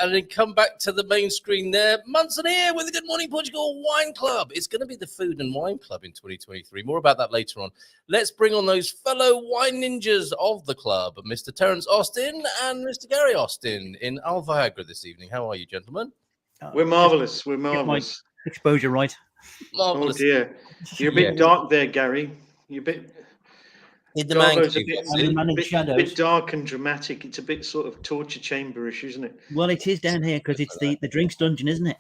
and then come back to the main screen there. Munson here with the Good Morning Portugal Wine Club. It's going to be the Food and Wine Club in 2023. More about that later on. Let's bring on those fellow wine ninjas of the club, Mr. Terence Austin and Mr. Gary Austin in Alviagra this evening. How are you, gentlemen? We're marvellous. We're marvellous. Exposure right. Marvellous. Oh, dear. You're a bit dark there, Gary. You're a bit... In the man a bit dark and dramatic. It's a bit sort of torture chamberish, isn't it? Well, it is down here because it's the drinks dungeon, isn't it?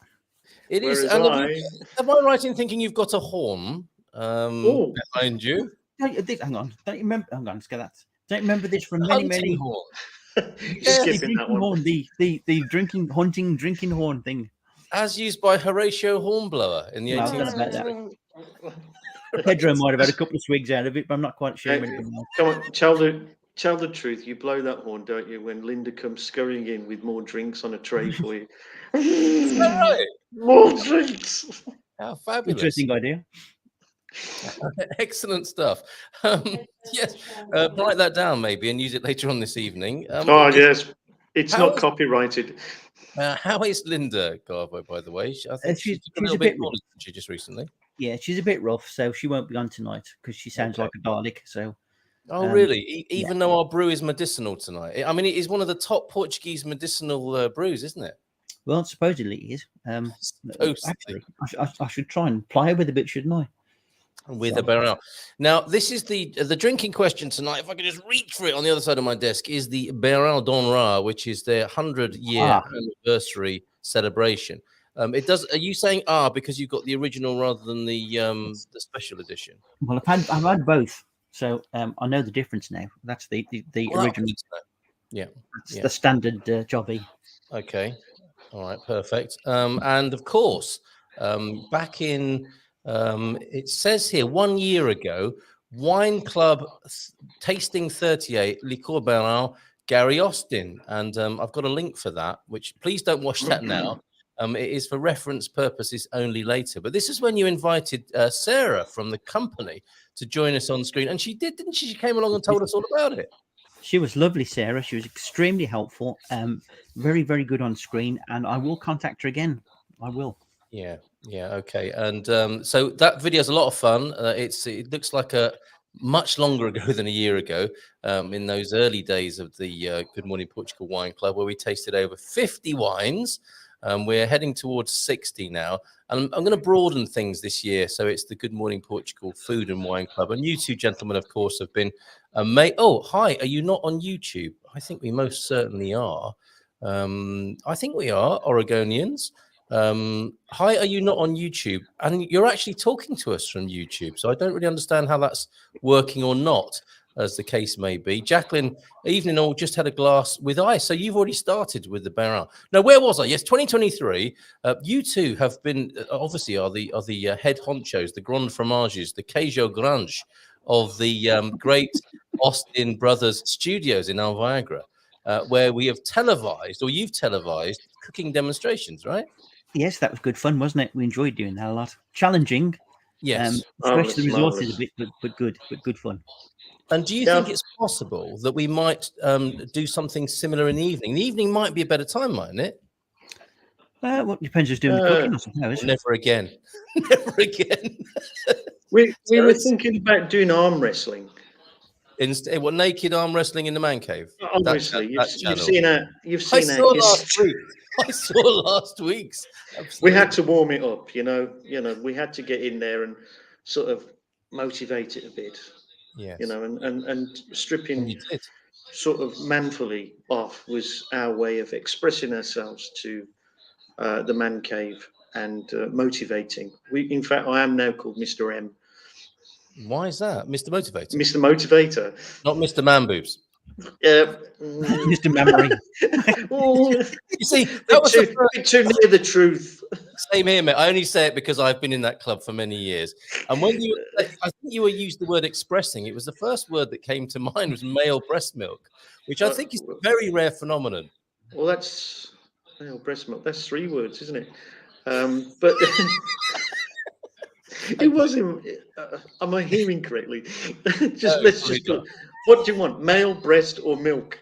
It is. And am I right in thinking you've got a horn behind you? Hang on. Don't you remember? Hang on, let's get that. Don't you remember this from many horn. Skipping that one. Horn, the drinking horn thing. As used by Horatio Hornblower in the 18th. Pedro might have had a couple of swigs out of it, but I'm not quite sure. Come on, tell the truth. You blow that horn, don't you, when Linda comes scurrying in with more drinks on a tray for you? Is that right? More drinks. How fabulous. Interesting idea. Excellent stuff. Yes, write that down maybe and use it later on this evening. Yes. It's not copyrighted. How is Linda Garbo, by the way? I think she's a little bit more than she just recently. Yeah, she's a bit rough, so she won't be on tonight because she sounds like a Dalek. So, really? Even though our brew is medicinal tonight, I mean, it is one of the top Portuguese medicinal brews, isn't it? Well, supposedly it is. Actually, I should try and play with a bit, shouldn't I? With a Beirão. Now, this is the drinking question tonight. If I could just reach for it on the other side of my desk, is the Beirão d'Honneur, which is their 100-year anniversary celebration. It does. Are you saying because you've got the original rather than the special edition? Well, I've had both, so I know the difference now. That's the original. Yeah, that's the standard jobby. Okay, all right, perfect. And of course, back in it says here 1 year ago, Wine Club Tasting 38 Liqueur Beirão, Gary Austin, and I've got a link for that. Which please don't watch that now. It is for reference purposes only later. But this is when you invited Sarah from the company to join us on screen. And she did, didn't she? She came along and told us all about it. She was lovely, Sarah. She was extremely helpful. Very, very good on screen. And I will contact her again. I will. Yeah. Okay. And so that video is a lot of fun. It looks like a much longer ago than a year ago, in those early days of the Good Morning Portugal Wine Club, where we tasted over 50 wines. We're heading towards 60 now, and I'm going to broaden things this year. So it's the Good Morning Portugal Food and Wine Club, and you two gentlemen, of course, have been amazing. Oh, hi! Are you not on YouTube? I think we most certainly are. I think we are Oregonians. Hi, are you not on YouTube? And you're actually talking to us from YouTube, so I don't really understand how that's working or not, as the case may be. Jacqueline, evening all, just had a glass with ice. So you've already started with the Beirão. Now, where was I? Yes, 2023. You two have been, obviously, are the head honchos, the Grand Fromages, the Queijo Grande of the great Austin Brothers Studios in Alviagra, where we have televised, or you've televised, cooking demonstrations, right? Yes, that was good fun, wasn't it? We enjoyed doing that a lot. Challenging. Yes. Especially the resources a bit, but good fun. And do you think it's possible that we might do something similar in the evening? The evening might be a better time, mightn't it? Well, it depends who's doing the cooking, I suppose. Never again. Never again. we were thinking about doing arm wrestling. Instead, naked arm wrestling in the man cave? Obviously, you've seen our I saw last week's. Absolutely. We had to warm it up, you know. We had to get in there and sort of motivate it a bit. Yes. And stripping sort of manfully off was our way of expressing ourselves to the man cave and motivating. In fact, I am now called Mr. M. Why is that, Mr. Motivator? Mr. Motivator, not Mr. Man Boobs. Mr. Memory. You see, that was too near the truth. Same here, mate. I only say it because I've been in that club for many years. And when I think you used the word expressing, it was the first word that came to mind was male breast milk, which I think is a very rare phenomenon. Well, that's male breast milk. That's 3 words, isn't it? But it wasn't. Am I hearing correctly? Let's just. What do you want, male breast or milk?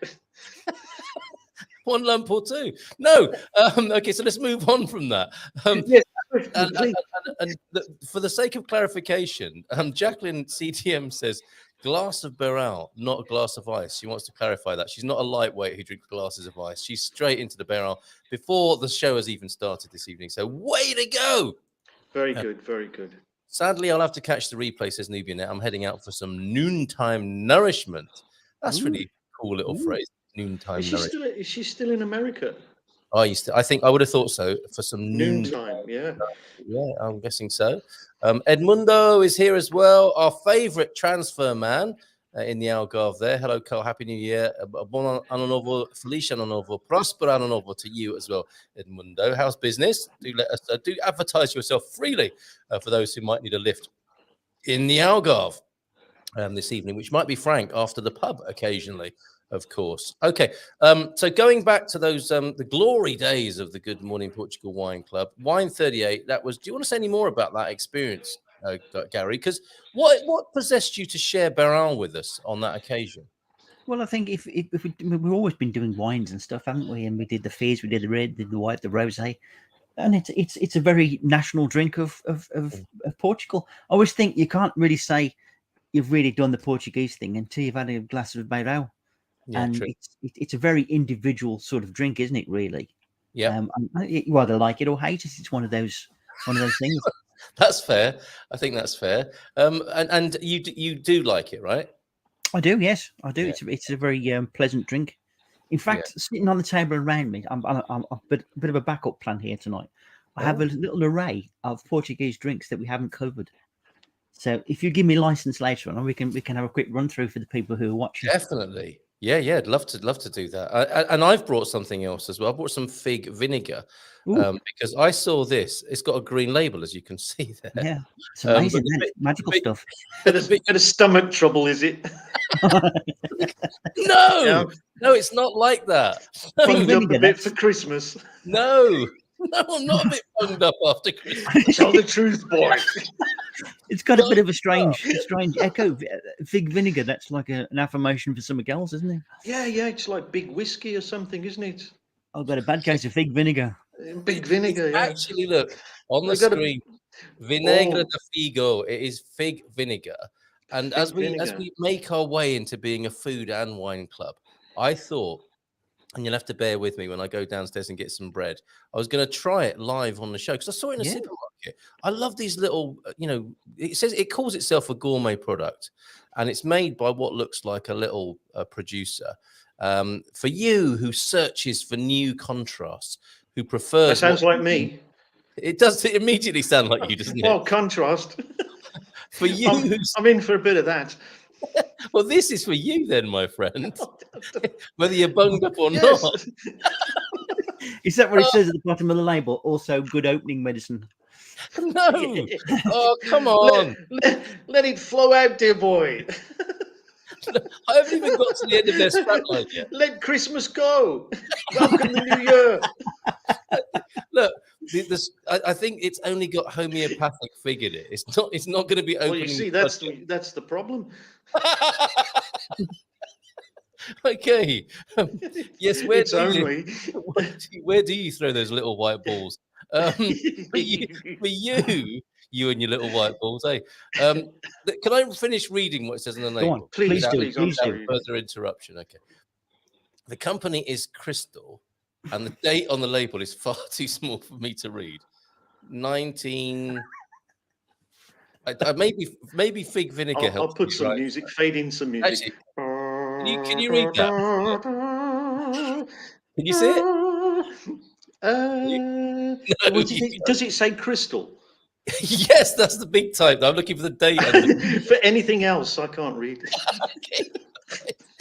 one lump or two. No. Okay, so let's move on from that. Yes, and for the sake of clarification, Jacqueline CTM says glass of Beirão, not a glass of ice. She wants to clarify that. She's not a lightweight who drinks glasses of ice. She's straight into the Beirão before the show has even started this evening. So way to go. Very good, very good. Sadly, I'll have to catch the replay, says Nubianet. I'm heading out for some noontime nourishment. That's really cool little phrase, noontime nourishment. Is she still in America? I think I would have thought so for some Noontime, yeah. Yeah, I'm guessing so. Edmundo is here as well, our favorite transfer man in the Algarve there. Hello, Carl. Happy New Year. Buon anno nuovo, felice anno nuovo, prospero anno nuovo to you as well, Edmundo. How's business? Do let us do advertise yourself freely for those who might need a lift in the Algarve this evening, which might be Frank after the pub occasionally. Of course. Okay. So going back to those the glory days of the Good Morning Portugal Wine Club, Wine 38. That was. Do you want to say any more about that experience, Gary? Because what possessed you to share Beirão with us on that occasion? Well, I think if we've always been doing wines and stuff, haven't we? And we did the fizz, we did the red, did the white, the rosé, and it's a very national drink of Portugal. I always think you can't really say you've really done the Portuguese thing until you've had a glass of Beirão. Yeah, and it's a very individual sort of drink, isn't it? Really, yeah. You either like it or hate it. It's one of those things. That's fair. I think that's fair. And you do like it, right? I do. Yes, I do. Yeah. It's a very pleasant drink. In fact, sitting on the table around me, I'm a bit of a backup plan here tonight. I have a little array of Portuguese drinks that we haven't covered. So if you give me license later on, we can have a quick run through for the people who are watching. Definitely. Yeah, I'd love to do that. And I've brought something else as well. I brought some fig vinegar because I saw this. It's got a green label, as you can see there. Yeah, it's amazing. Magical stuff. Bit of stomach trouble, is it? No, it's not like that. Bunged up a bit for Christmas. No, I'm not a bit bunged up after Christmas. Tell the truth, boy. It's got a bit of a strange echo. Fig vinegar, that's like an affirmation for something else, isn't it? Yeah, it's like big whiskey or something, isn't it? I've got a bad case of fig vinegar. Big vinegar, yeah. Actually, look, on the screen, Vinagre de Figo, it is fig vinegar. And as we make our way into being a food and wine club, I thought, and you'll have to bear with me when I go downstairs and get some bread, I was going to try it live on the show because I saw it in a supermarket. I love these little, it calls itself a gourmet product, and it's made by what looks like a little producer. For you who searches for new contrasts, who prefers... That sounds like me. It does immediately sound like you, doesn't it? Well, contrast. For you, I'm in for a bit of that. Well, this is for you then, my friend. Whether you're bunged up or not. Is that what it says at the bottom of the label? Also, good opening medicine. No. Oh, come on. Let it flow out, dear boy. I haven't even got to the end of their strapline yet. Let Christmas go. Welcome the new year. Look, I think it's only got homeopathic fig in it. It's not going to be opening. Well, you see, that's the problem. Okay. Yes. Where do you throw those little white balls? For you and your little white balls, eh? Can I finish reading what it says on the label? Go on, please do. Further interruption. Okay. The company is Crystal, and the date on the label is far too small for me to read. 19. Maybe fig vinegar helps. I'll put some music. Fade in some music. Actually, can you read that? Can you see it? Does it say Crystal? Yes, that's the big type. I'm looking for the date. For anything else, I can't read. Okay.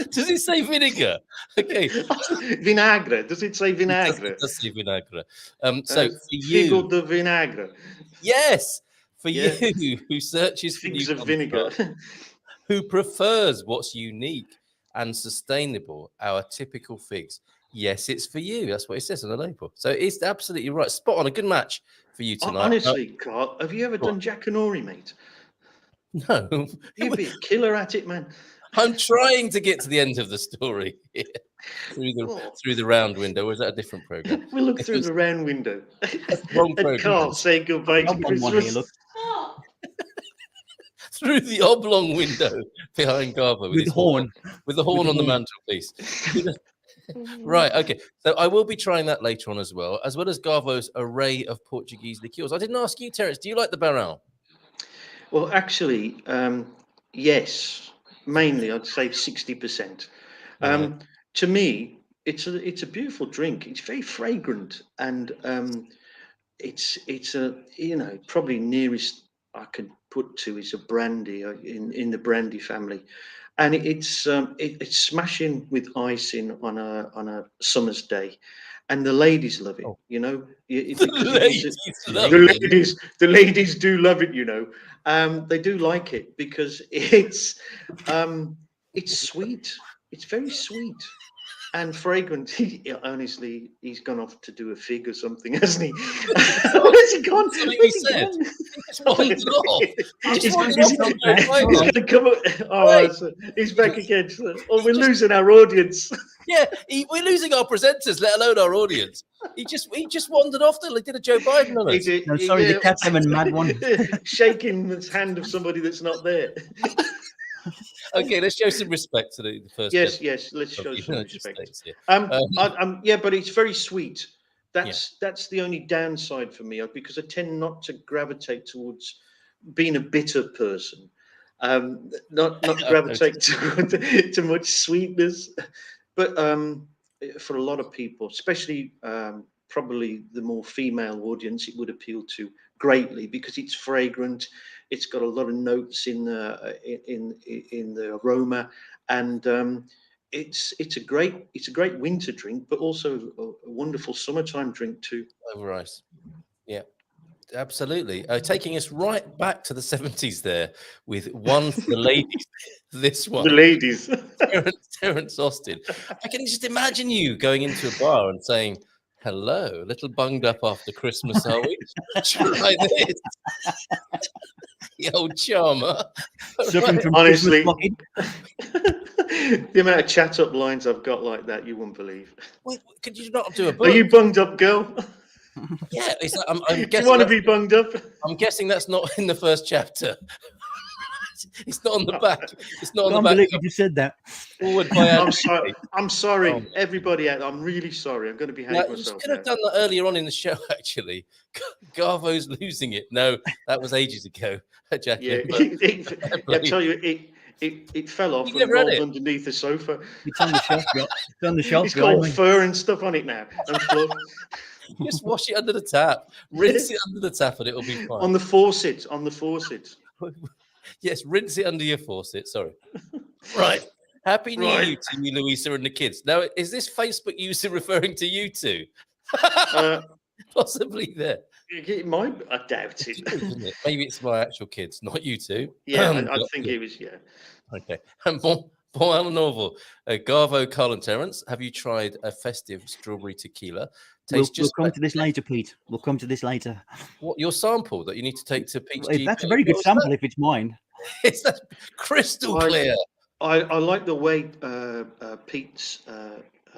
Does it say vinegar? Okay. Vinagre. Does it say vinagre? It does say vinagre. So for Figo de vinagre. Yes. For you who searches for figs of vinegar, who prefers what's unique and sustainable, our typical figs. Yes, it's for you. That's what it says on the label. So it's absolutely right. Spot on. A good match for you tonight. Honestly, Carl, have you ever done Jackanory, mate? No. You'd be a killer at it, man. I'm trying to get to the end of the story here. through the round window, or is that a different program? We look through the round window Wrong and can't say goodbye to Oblong one here, Christmas. look. Through the oblong window behind Garbo With the horn. with the horn the on the horn. mantelpiece. Right, okay. So I will be trying that later on as well as Garvo's array of Portuguese liqueurs. I didn't ask you, Terence, do you like the Beirão? Well, actually, yes. Mainly, I'd say 60%. To me, it's a beautiful drink. It's very fragrant, and it's a probably nearest I could put to is a brandy in the brandy family, and it's smashing with ice on a summer's day, and the ladies love it. Oh. The ladies do love it. They do like it because it's sweet. It's very sweet. And fragrant. Honestly, he's gone off to do a fig or something, hasn't he? Where's he gone? He's going to come up. Oh, he's back again. Oh, we're losing our audience. Yeah, we're losing our presenters, let alone our audience. He just wandered off there. He did a Joe Biden on us. The Catherine mad one. Shaking his hand of somebody that's not there. Okay, let's show some respect to the first. Yes, let's show some respect. But it's very sweet. That's the only downside for me, because I tend not to gravitate towards being a bitter person. Not gravitate to much sweetness. But for a lot of people, especially probably the more female audience, it would appeal to greatly because it's fragrant. It's got a lot of notes in the aroma, and it's a great winter drink, but also a wonderful summertime drink too. Over ice, yeah, absolutely. Taking us right back to the 70s there with one for the ladies. This one, the ladies, Terence Austin. I can just imagine you going into a bar and saying, "Hello, a little bunged up after Christmas, are we? Try this." The old charmer. Honestly, the amount of chat up lines I've got like that, you wouldn't believe. Wait, could you not do a book? Are you bunged up, girl? Yeah, I'm guessing. Do you want to be bunged up? I'm guessing that's not in the first chapter. It's not on the back. It's not on the back. I can't believe you just said that. Forward by I'm sorry, everybody. I'm really sorry. I'm going to behave myself. You could have done that earlier on in the show, actually. Garvo's losing it. No, that was ages ago, Jacqueline. I tell you, it fell off and rolled underneath the sofa. It's on the shelf. It's on the shelf. It's got fur and stuff on it now. And fluff. Just wash it under the tap. Rinse it under the tap, and it'll be fine. On the faucet. Yes, rinse it under your faucet. Sorry. Right. Happy New Year to you, Louisa, and the kids. Now, is this Facebook user referring to you two? Possibly there. It might. I doubt it. Maybe it's my actual kids, not you two. Yeah, I think it was. Yeah. Okay. And bon novel. Garvo, Carl, and Terence, have you tried a festive strawberry tequila? We'll come to this later, Pete. We'll come to this later. What, your sample that you need to take to Pete's GP? That's a very good sample if it's mine. It's crystal clear. I like the way Pete's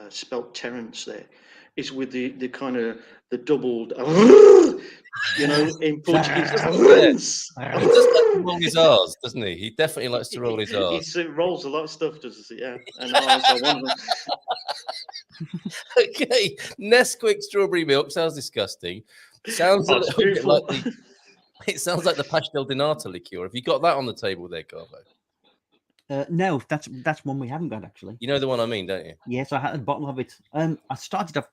spelt Terence there. Is with the kind of the doubled, in Portuguese. He does like to roll his R's, doesn't he? He definitely likes to roll his R's. He rolls a lot of stuff, doesn't he? Yeah. And R's are one of them. Okay, Nesquik strawberry milk sounds disgusting. Sounds a little bit like it sounds like the pastel de nata liqueur. Have you got that on the table there, Garvo? No, that's one we haven't got actually. You know the one I mean, don't you? Yes, I had a bottle of it. I started off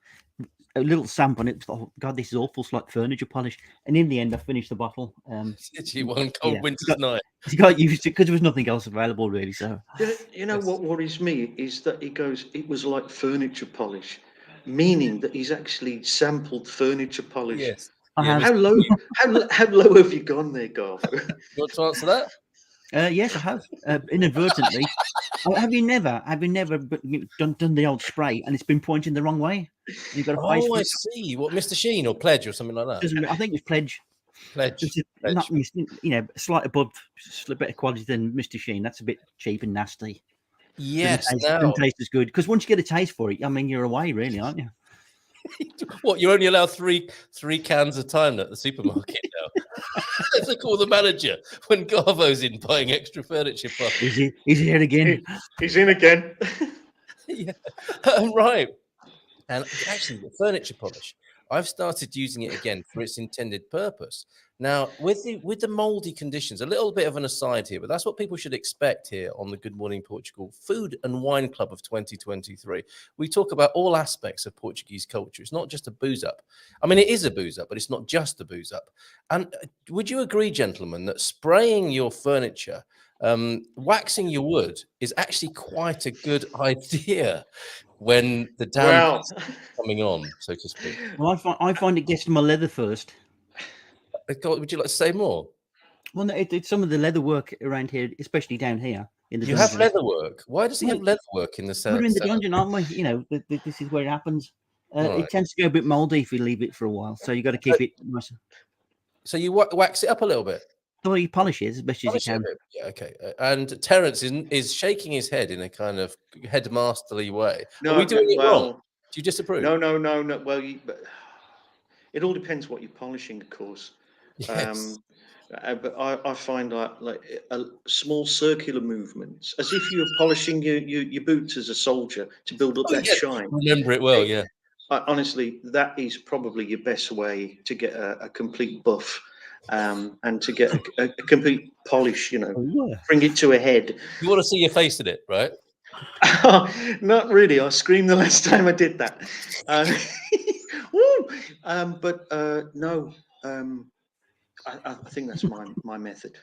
a little sample, and it was, oh God, this is awful. It's like furniture polish. And in the end, I finished the bottle. Literally one cold winter's night. You got used to because there was nothing else available really. So you know what worries me is that it was like furniture polish, meaning that he's actually sampled furniture polish. Yes. How low have you gone there, Garth? You want to answer that? Yes, I have inadvertently. Have you never done the old spray and it's been pointing the wrong way? You've got a face. Oh, I see. What, Mr. Sheen or Pledge or something like that? I think it's Pledge. Pledge. Not, slight above, a bit of quality than Mr. Sheen. That's a bit cheap and nasty. Yes. Doesn't taste as good because once you get a taste for it, I mean, you're away, really, aren't you? What, you're only allowed three cans a time at the supermarket now? That's like call the manager when Garvo's in buying extra furniture. He's here again. He's in again. Yeah, right. And actually, the furniture polish, I've started using it again for its intended purpose. Now, with the moldy conditions, a little bit of an aside here, but that's what people should expect here on the Good Morning Portugal Food and Wine Club of 2023. We talk about all aspects of Portuguese culture. It's not just a booze up. I mean, it is a booze up, but it's not just a booze up. And would you agree, gentlemen, that spraying your furniture, waxing your wood is actually quite a good idea when the damp is coming on, so to speak? Well, I find it gets to my leather first. Would you like to say more? Well, no, it's some of the leather work around here, especially down here in the You dungeon. have leather work. Why does he have leather work in the south? We're in the dungeon, aren't we? You know, this is where it happens. It tends to go a bit mouldy if you leave it for a while, so you got to keep it nice. So you wax it up a little bit. Well, you polish it as best as you can. Yeah, okay. And Terence is shaking his head in a kind of headmasterly way. Are we doing it wrong? Do you disapprove? No. Well, it all depends what you're polishing, of course. Yes. But I find like a small circular movements, as if you're polishing your boots as a soldier to build up that shine. Remember it well, yeah. Honestly, that is probably your best way to get a complete buff, and to get a complete polish. You know, bring it to a head. You want to see your face in it, right? Not really. I screamed the last time I did that. No. I think that's my method.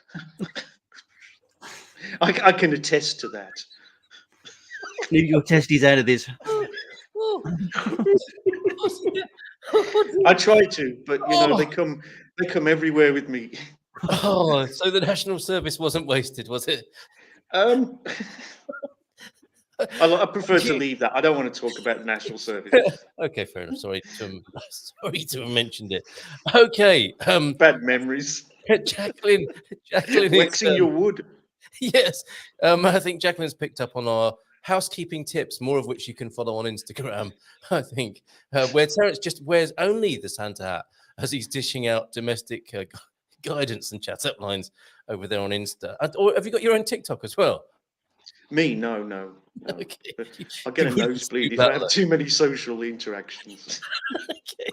I can attest to that. Leave your testes out of this. I try to, but you know, they come everywhere with me. Oh, so the national service wasn't wasted, was it? I prefer to leave that. I don't want to talk about the national service. Okay, fair enough. Sorry to have mentioned it. Okay. Bad memories. Jacqueline waxing your wood. Yes. I think Jacqueline's picked up on our housekeeping tips, more of which you can follow on Instagram, I think, where Terence just wears only the Santa hat as he's dishing out domestic guidance and chat up lines over there on Insta. Or have you got your own TikTok as well? Me? No. Okay. I'll get a nosebleed if I have too many social interactions. Okay.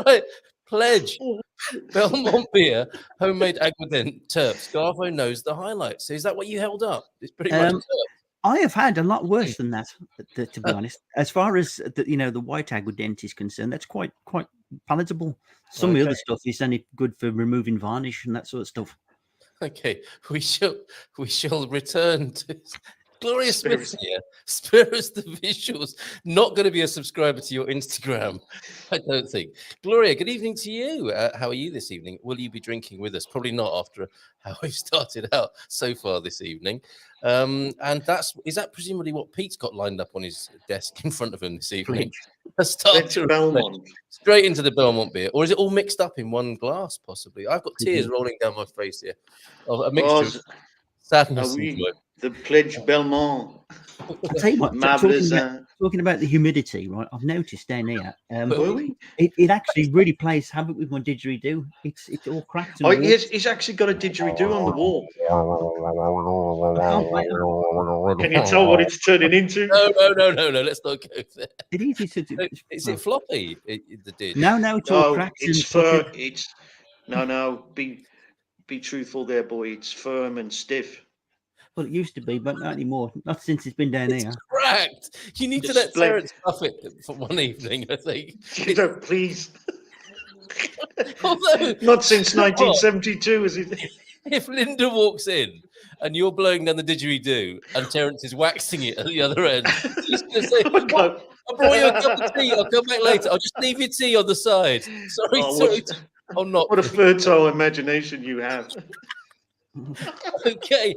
Right. Pledge. Belmont beer, homemade aguardent, terps. Garvo knows the highlights. Is that what you held up? It's pretty much terps. I have had a lot worse than that, to be honest. As far as the white aguardent is concerned, that's quite palatable. Some of the other stuff is only good for removing varnish and that sort of stuff. Okay, we shall return to Gloria Smith here. Spare us the visuals. Not going to be a subscriber to your Instagram, I don't think. Gloria, good evening to you. How are you this evening? Will you be drinking with us? Probably not after how we've started out so far this evening. And is that presumably what Pete's got lined up on his desk in front of him this evening? Belmont. Straight into the Belmont beer, or is it all mixed up in one glass? Possibly. I've got tears rolling down my face here. Of a mixture of sadness and joy. The Pledge Belmont. I'll tell you what, talking about the humidity, right? I've noticed down here, it actually really plays havoc with my didgeridoo. It's all cracked. And he's actually got a didgeridoo on the wall. Can you tell what it's turning into? No. Let's not go there. Is it floppy? The didge? No, it's all cracked. It's firm. No. Be truthful there, boy. It's firm and stiff. Well, it used to be, but not anymore. Not since it's been down here. Cracked. You need to let Terence stuff it for one evening, I think. Please. Although, not since 1972, is it? If Linda walks in and you're blowing down the didgeridoo and Terence is waxing it at the other end, she's going to say, I brought you a cup of tea. I'll come back later. I'll just leave your tea on the side. Sorry. What a fertile imagination you have. Okay.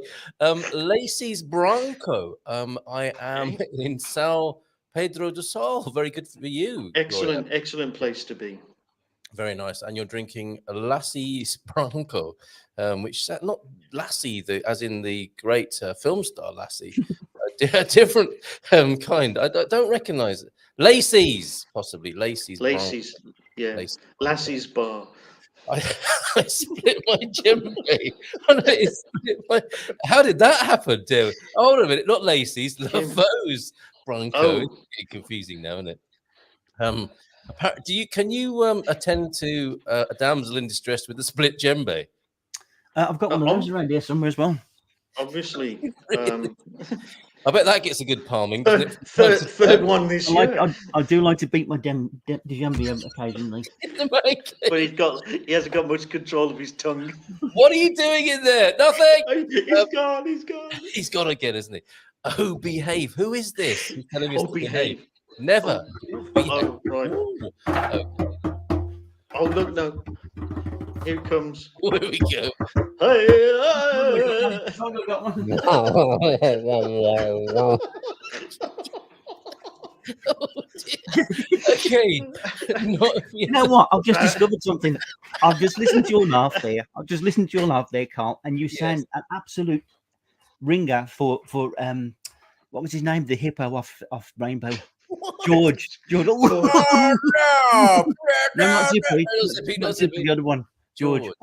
Lacey's Bronco. I am in São Pedro do Sol. Very good for you. Excellent place to be. Very nice. And you're drinking Lassie's Bronco, which not Lassie, as in the great film star Lassie, a different kind. I don't recognise it. Lacey's, possibly. Lacey's. Lacey's, yeah. Lacey's. Lassie's bar. I split my djembe. How did that happen, Tim? Hold on a minute. Not Lacey's. Lafo's Bronco. Oh. It's getting confusing now, isn't it? Can you attend to a damsel in distress with a split djembe? I've got one of those around here somewhere as well. Obviously. I bet that gets a good palming. Third one this year. I do like to beat my djembe occasionally. But he hasn't got much control of his tongue. What are you doing in there? Nothing. He's gone. He's gone. He's gone again, isn't he? Oh, behave. Who is this? He's telling us to behave. Never. Oh, right. Okay. Oh, look, no. Here it comes. Here we go. Hey, Okay. You know what? I've just discovered something. I've just listened to your laugh there. Carl, and you sound an absolute ringer for what was his name? The hippo off Rainbow. George. Oh, no, not Zippy. Not Zippy. The other one. George. That's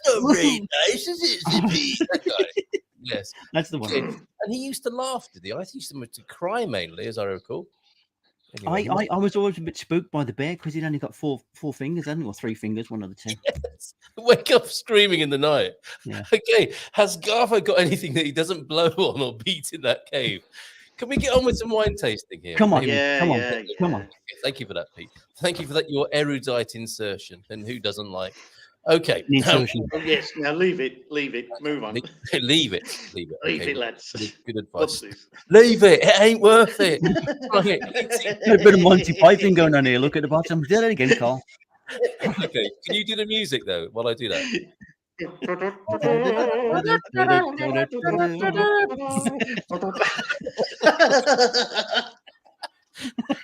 not very nice, is it, Zippy? That guy. Yes, that's the one. And he used to laugh, did he? I used to cry mainly, as I recall. Anyway, I was always a bit spooked by the bear because he'd only got four fingers, hadn't he? Or 3 fingers, one of the two. Yes. Wake up screaming in the night. Yeah. Okay, has Garfo got anything that he doesn't blow on or beat in that cave? Can we get on with some wine tasting here? Come on, come on. Thank you for that, Pete. Thank you for that, your erudite insertion. And who doesn't like? Okay. Yes, now leave it. Move on. Leave it. Leave it, lads. Good advice. Leave it. It ain't worth it. A bit of Monty Python going on here. Look at the bottom. Do that again, Carl. Okay. Can you do the music though while I do that?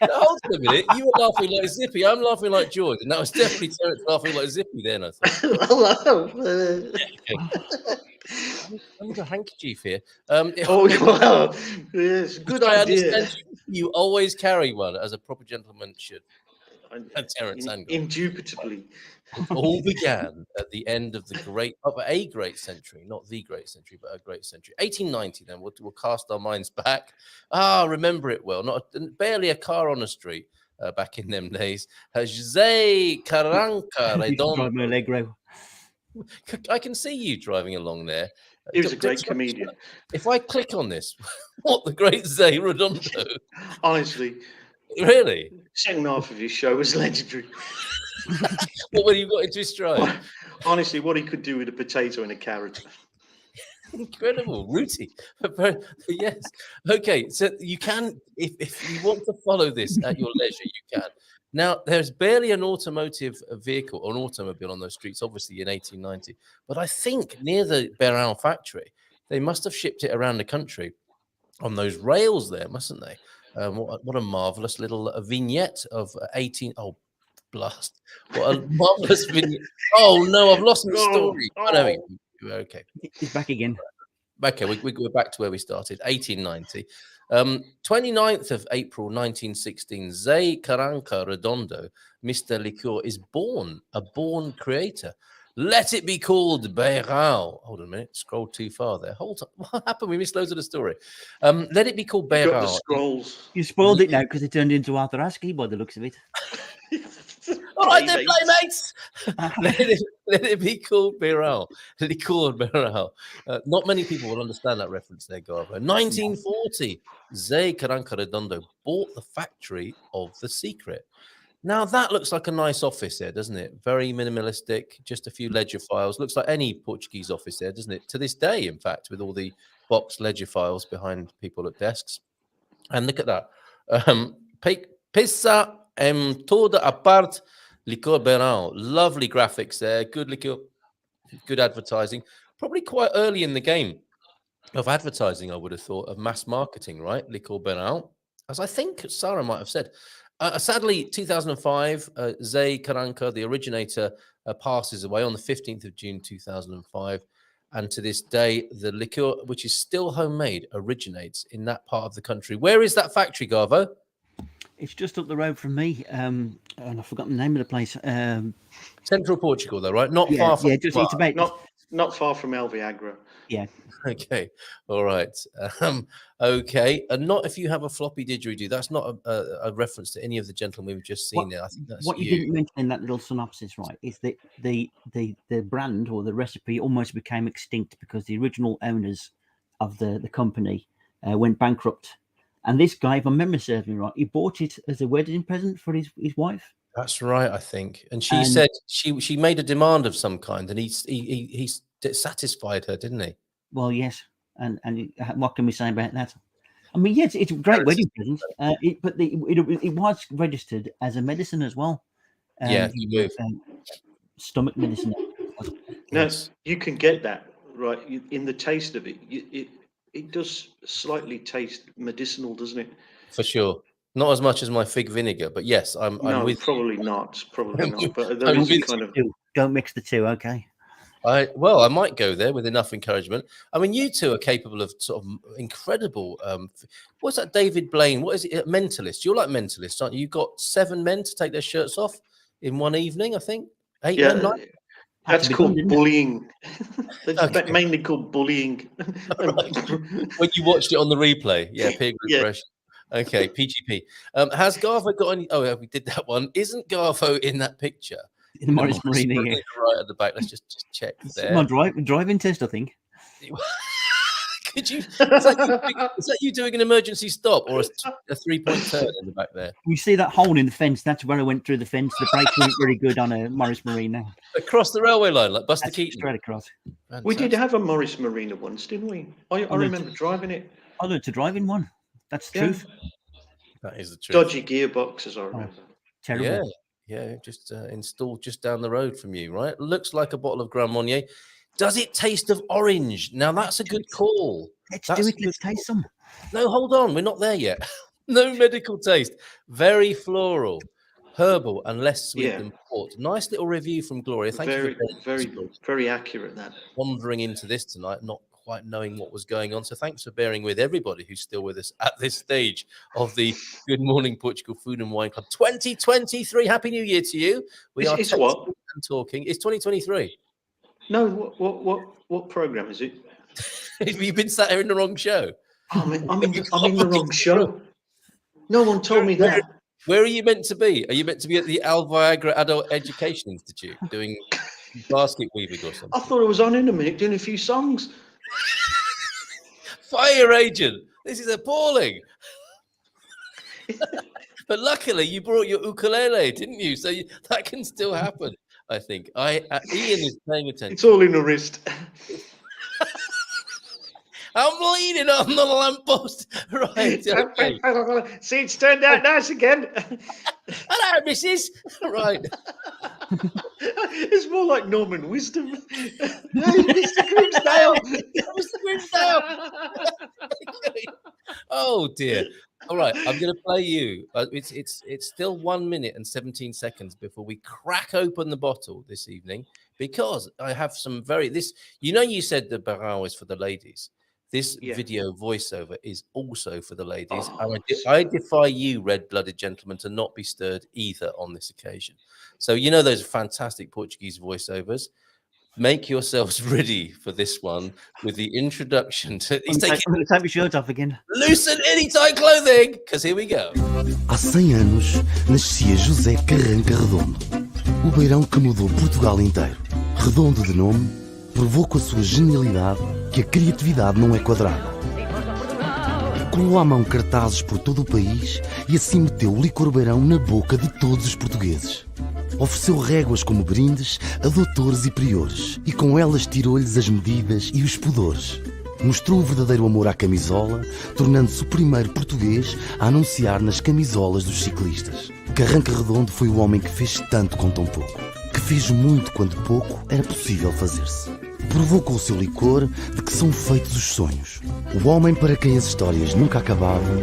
Hold on a minute. You were laughing like Zippy. I'm laughing like George, and that was definitely Terence laughing like Zippy. Then I thought. I need a handkerchief here. Well, yes, good idea. You always carry one, as a proper gentleman should. Terence indubitably. It all began at the end of a great century, not the great century, but a great century. 1890. Then we'll cast our minds back. Remember it well. Barely a car on the street back in them days. Jose Carranca Redondo. I can see you driving along there. He was a great comedian. If I click on this, what the great Zay Redondo? Honestly. Really? Second half of his show was legendary. What when you got into his stride? Honestly, what he could do with a potato and a carrot. Incredible, Rooty. Yes. Okay, so you can, if you want to follow this at your leisure, you can. Now, there's barely an automotive vehicle or an automobile on those streets, obviously in 1890. But I think near the Beirão factory, they must have shipped it around the country on those rails there, mustn't they? What a marvelous little vignette of 18. Oh, blast! What a marvelous vignette. Oh no, I've lost my story. Okay, he's back again. Okay, we're back to where we started. 1890. 29th of April 1916, Zé Carranca Redondo, Mr. Liqueur, is born, a born creator. Let it be called Beirão. Hold on a minute, scrolled too far there. Hold on, what happened? We missed loads of the story. Let it be called Beirão. You got the scrolls. You spoiled it now because it turned into Arthur Askey by the looks of it. All right then, playmates. let it be called Beirão. Let it be called Beirão. Not many people will understand that reference there, Garbo. 1940, Zé Carranca Redondo bought the factory of The Secret. Now, that looks like a nice office there, doesn't it? Very minimalistic, just a few ledger files. Looks like any Portuguese office there, doesn't it? To this day, in fact, with all the box ledger files behind people at desks. And look at that. Pizza toda a parte Liqueur Beirão. Lovely graphics there. Good liqueur, good advertising. Probably quite early in the game of advertising, I would have thought, of mass marketing, right? Liqueur Beirão, as I think Sarah might have said. Sadly, 2005, Zé Carranca, the originator, passes away on the 15th of June, 2005. And to this day, the liqueur, which is still homemade, originates in that part of the country. Where is that factory, Garvo? It's just up the road from me, and I've forgotten the name of the place. Central Portugal, though, right? Not far from. Yeah, just it's about not far from El Viagra. Yeah. Okay. All right. Okay. And not if you have a floppy didgeridoo. That's not a reference to any of the gentlemen we've just seen there. I think that's what you didn't mention in that little synopsis, right, is that the brand or the recipe almost became extinct because the original owners of the company went bankrupt. And this guy, if my memory serves me right, he bought it as a wedding present for his wife. That's right, I think. And she said she made a demand of some kind, and he satisfied her, didn't he? Well, yes. And what can we say about that? I mean, yes, it's a great wedding present, but it was registered as a medicine as well. Stomach medicine. No, you can get that right in the taste of it. It does slightly taste medicinal, doesn't it? For sure. Not as much as my fig vinegar, but yes, I'm with probably you. not. Probably not. But there is a kind of don't mix the two, okay? I might go there with enough encouragement. I mean, you two are capable of sort of incredible. What's that, David Blaine? What is it? Mentalist. You're like mentalists, aren't you? You've got 7 men to take their shirts off in one evening, I think. 8 men, 9? That's called bullying. That's mainly called bullying. When you watched it on the replay, peer group pressure. Okay, PGP. Has Garvo got any? Oh, yeah, we did that one. Isn't Garvo in that picture? In the Morris Marina, right at the back. Let's just check there. My driving test, I think. Could you? Is that you doing an emergency stop or a 3-point turn in the back there? You see that hole in the fence? That's where I went through the fence. The brakes weren't very good on a Morris Marina. Across the railway line, like Buster Keaton. Straight across. Fantastic. We did have a Morris Marina once, didn't we? I remember driving it. I learned to drive in one. That's the truth. That is the truth. Dodgy gearbox, as I remember. Terrible. Yeah, just installed just down the road from you, right? Looks like a bottle of Grand Marnier. Does it taste of orange? Now, that's a good call. Let's do it. Let's taste some. No, hold on. We're not there yet. No medical taste. Very floral, herbal, and less sweet than port. Nice little review from Gloria. Thank you. Very accurate, that. Wandering into this tonight, not quite knowing what was going on. So thanks for bearing with everybody who's still with us at this stage of the Good Morning Portugal Food and Wine Club 2023. Happy New Year to you. It's what? And talking. It's 2023. No, what program is it? Have you been sat here in the wrong show? I'm in the wrong show. No one told me that. Where are you meant to be? Are you meant to be at the Al Viagra Adult Education Institute doing basket weaving or something? I thought I was on in a minute doing a few songs. Fire agent, this is appalling. But luckily, you brought your ukulele, didn't you? So that can still happen. I think. Ian is paying attention. It's all in the wrist. I'm leaning on the lamppost. Right. Okay. See, it's turned out nice again. Hello, missus. Right. It's more like Norman Wisdom. Mr. Grimsdale. Mr. Grimsdale. Oh, dear. All right, I'm going to play you. It's still 1 minute and 17 seconds before we crack open the bottle this evening, because I have some you said the Beirão is for the ladies. This video voiceover is also for the ladies. And I defy you, red-blooded gentlemen, to not be stirred either on this occasion. So those fantastic Portuguese voiceovers. Make yourselves ready for this one with the introduction to. I'm going to take my shirt off again. Loosen anytime clothing, because here we go. Há 100 anos nascia José Carranca Redondo, o beirão que mudou Portugal inteiro. Redondo de nome, provou com a sua genialidade que a criatividade não é quadrada. Colou à mão cartazes por todo o país e assim meteu o licor beirão na boca de todos os portugueses. Ofereceu réguas como brindes a doutores e priores e com elas tirou-lhes as medidas e os pudores. Mostrou o verdadeiro amor à camisola, tornando-se o primeiro português a anunciar nas camisolas dos ciclistas. Carranca Redondo foi o homem que fez tanto com tão pouco, que fez muito quando pouco era possível fazer-se. Provou com o seu licor de que são feitos os sonhos. O homem para quem as histórias nunca acabavam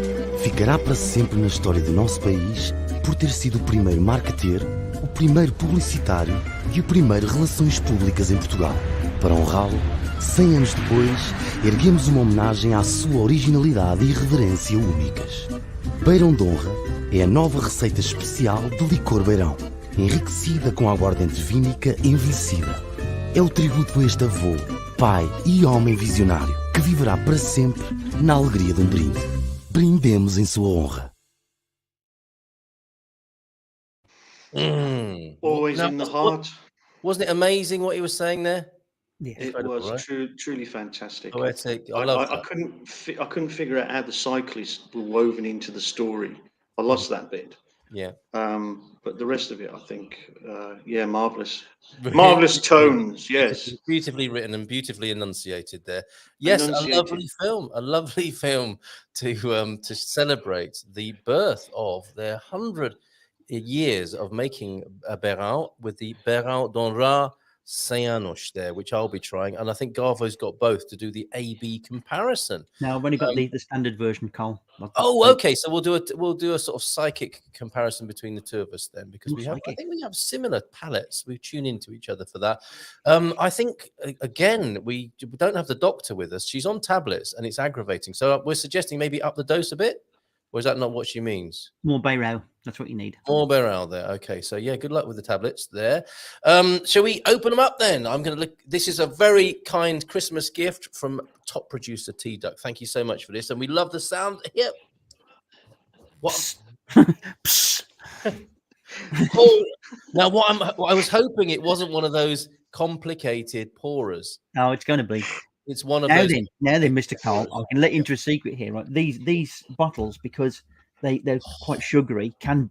ficará para sempre na história do nosso país por ter sido o primeiro marketeer, o primeiro publicitário e o primeiro relações públicas em Portugal. Para honrá-lo, 100 anos depois, erguemos uma homenagem à sua originalidade e reverência únicas. Beirão de Honra é a nova receita especial de licor Beirão, enriquecida com aguardente vínica envelhecida. É o tributo a este avô, pai e homem visionário que viverá para sempre na alegria de um brinde. Brindemos em sua honra. Always Now, in the heart. wasn't it amazing what he was saying there? Yeah. It was truly fantastic. Poetic. I love that. I couldn't figure out how the cyclists were woven into the story. I lost that bit. Yeah. But the rest of it, I think, marvelous. Marvelous tones, yes. Beautifully written and beautifully enunciated there. Yes, a lovely film to celebrate the birth of their 100 years of making a Beirão with the Beirão d'Onra Saint-Anoche there, which I'll be trying, and I think Garvo's got both to do the A/B comparison. Now I've only got the standard version, Cole. Okay, so we'll do a sort of psychic comparison between the two of us then, because I think we have similar palates. We tune into each other for that. I think again we don't have the doctor with us. She's on tablets and it's aggravating. So we're suggesting maybe up the dose a bit. Or is that not what she means? More Beirão. That's what you need. More Beirão there. Okay, so yeah, good luck with the tablets there. Shall we open them up then? I'm going to look. This is a very kind Christmas gift from top producer T Duck. Thank you so much for this, and we love the sound here. What? Now, I was hoping it wasn't one of those complicated pourers. No, it's going to be. It's one of now those. Now then, Mr. Cole, I can let you into a secret here. Right, these bottles, because they're quite sugary, can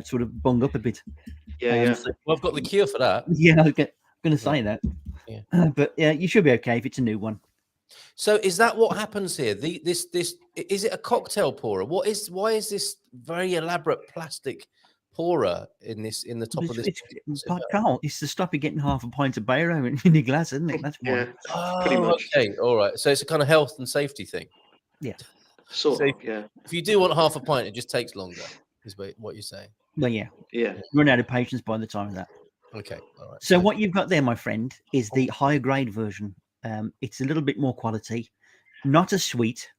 sort of bung up a bit. Yeah. Well, I've got the cure for that. Yeah, I'm going to say that. Yeah. But you should be okay if it's a new one. So is that what happens here? This is it a cocktail pourer? Why is this very elaborate plastic pourer in the top of this? But Carl, it's to stop you getting half a pint of Beirão in your glass, isn't it? That's why. Yeah, pretty much. Okay, all right. So it's a kind of health and safety thing. Yeah. If you do want half a pint, it just takes longer, is what you're saying. Well, yeah. Yeah. Run out of patience by the time of that. Okay, all right. So what you've got there, my friend, is the higher grade version. It's a little bit more quality, not as sweet,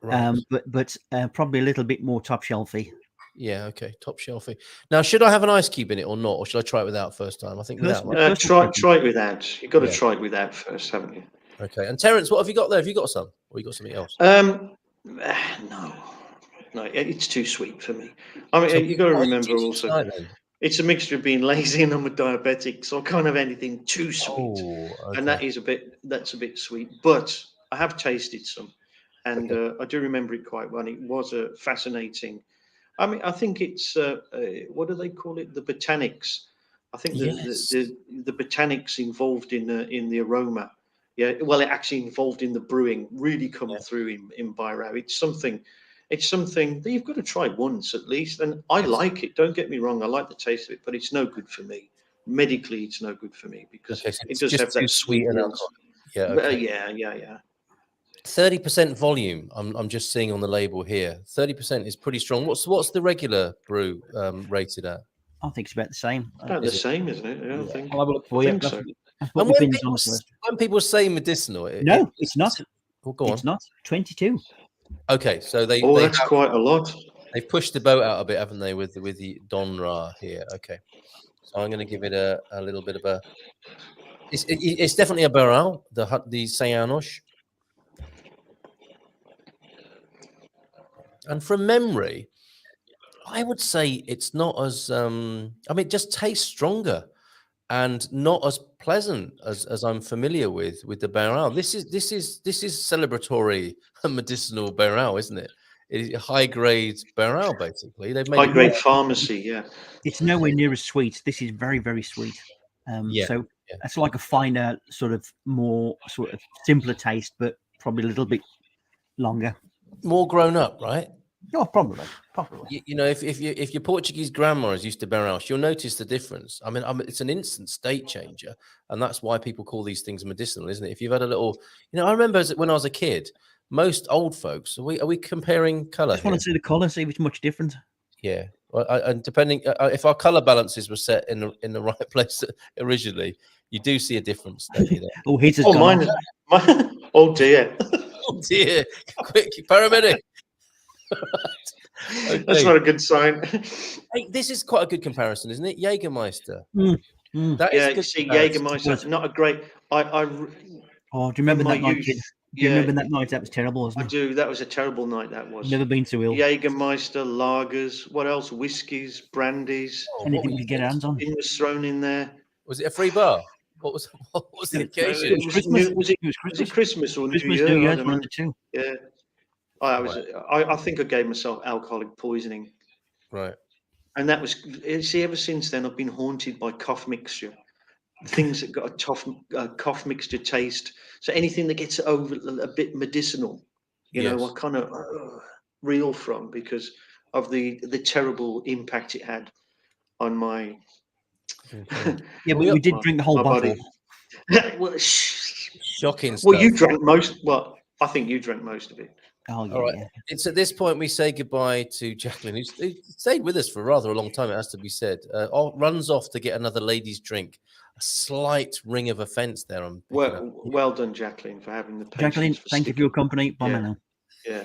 Right. but probably a little bit more top shelfy. Yeah, okay, top shelfy. Now, should I have an ice cube in it or not, or should I try it without first time? I think without. Right? Try it without. You've got to try it without first, haven't you? Okay. And Terence, what have you got there? Have you got some, or you got something else? No, it's too sweet for me. I mean, you got to remember also, it's a mixture of being lazy and I'm a diabetic, so I can't have anything too sweet. Okay. And that's a bit sweet. But I have tasted some, and I do remember it quite well. It was a fascinating. I mean, I think it's what do they call it? The botanics. I think the botanics involved in the aroma. Yeah, well, it actually involved in the brewing really come through in Beirão. It's something that you've got to try once at least. And I like it. Don't get me wrong. I like the taste of it, but it's no good for me. Medically, it's no good for me because it does have that sweet and alcohol. Yeah. Okay. Yeah. 30% volume. I'm just seeing on the label here. 30% is pretty strong. What's the regular brew rated at? I think it's about the same. About the same, isn't it? Yeah, I think. I'll have a look for you. So. And when people say medicinal, it's not. Well, go on. It's not 22. Okay, so that's quite a lot. They've pushed the boat out a bit, haven't they, with the Donra here? Okay, so I'm going to give it a little bit of a. It's definitely a Beirão, the Saint-Anoche. And from memory, I would say it's not as. I mean, it just tastes stronger and not as pleasant as I'm familiar with the Beirão. This is celebratory medicinal Beirão, isn't it? It is a high grade Beirão, basically. They've made high grade pharmacy, yeah. It's nowhere near as sweet. This is very, very sweet. So it's like a finer, sort of more sort of simpler taste, but probably a little bit longer. More grown up, right? Oh, probably. You know, if your Portuguese grandma is used to Beirão, you'll notice the difference. I mean, it's an instant state changer, and that's why people call these things medicinal, isn't it? If you've had a little, I remember when I was a kid, most old folks. Are we comparing color? I just want to see the color, see if it's much different. Yeah, well, and depending if our color balances were set in the right place originally, You do see a difference, don't you? There? Oh, his has Oh, gone. oh dear. Oh dear! Quick, paramedic. Okay. That's not a good sign. Hey, this is quite a good comparison, isn't it? Jägermeister. Yeah, That is a you good see, comparison. Jägermeister, not a great. Oh, do you remember my that night, youth, kid? Do you remember that night? That was terrible, I wasn't it? do. That was a terrible night. That was. Never been so ill. Jägermeister, lagers, what else? Whiskies, brandies. Oh, Anything we could get our hands on. It was thrown in there. Was it a free bar? What was the occasion? It was Christmas. Was it Christmas or Christmas, New New Year? I Year's, don't one know. of the two. Yeah. I think I gave myself alcoholic poisoning. Right. And that was, see, ever since then, I've been haunted by cough mixture. Things that got a cough mixture taste. So anything that gets over a bit medicinal, you know, I kind of reel from because of the terrible impact it had on my. Yeah, but we did drink the whole bottle. Well, Shocking stuff. well, you drank most. Well, I think you drank most of it. Oh, yeah, All right. yeah. It's at this point we say goodbye to Jacqueline, who stayed with us for rather a long time, it has to be said. Runs off to get another lady's drink. A slight ring of offence there. Well done, Jacqueline, for having the patience. Jacqueline, thank you for your company. Bye now. Yeah.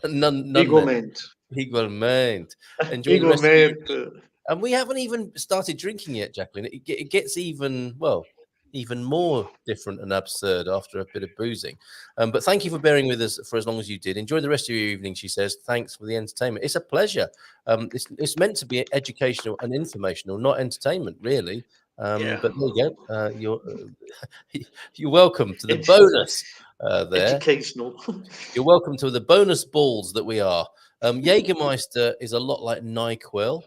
None Igualmente. Enjoy the rest of it. And we haven't even started drinking yet, Jacqueline. It gets even more different and absurd after a bit of boozing. But thank you for bearing with us for as long as you did. Enjoy the rest of your evening, she says. Thanks for the entertainment. It's a pleasure. It's meant to be educational and informational, not entertainment, really. But there you go. You're welcome to the bonus there. Educational. You're welcome to the bonus balls that we are. Jägermeister is a lot like NyQuil.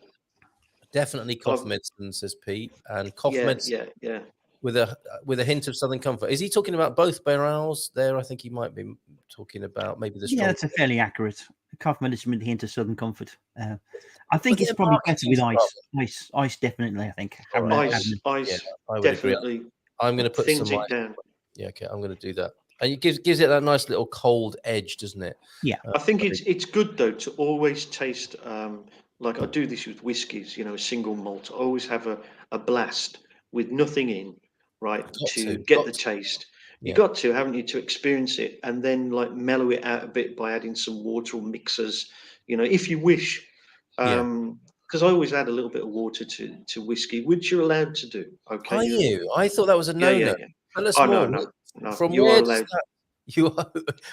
Definitely cough medicine, says Pete, and cough medicine. Yeah. With a hint of Southern Comfort. Is he talking about both Beirão's there? I think he might be talking about maybe the strong. Yeah, that's a fairly accurate cough medicine with a hint of Southern Comfort. I think it's probably better with ice. Ice, definitely. I think. Ice, I would definitely. Agree. I'm going to put thins some it down. Yeah, okay. I'm going to do that, and it gives it that nice little cold edge, doesn't it? Yeah. I think it's good though to always taste. Like I do this with whiskies. You know, a single malt. I always have a blast with nothing in. Right, to get the taste. You got to, haven't you, to experience it and then like mellow it out a bit by adding some water or mixers, you know, if you wish. Because I always add a little bit of water to whiskey, which you're allowed to do. Okay. Are you? I thought that was a no-no. Tell us more. No. From you where are does allowed. You are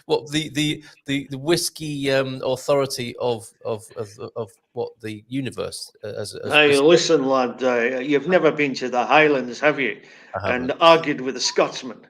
what the whiskey authority of what the universe as Hey, listen, lad, you've never been to the Highlands, have you? And argued with a Scotsman.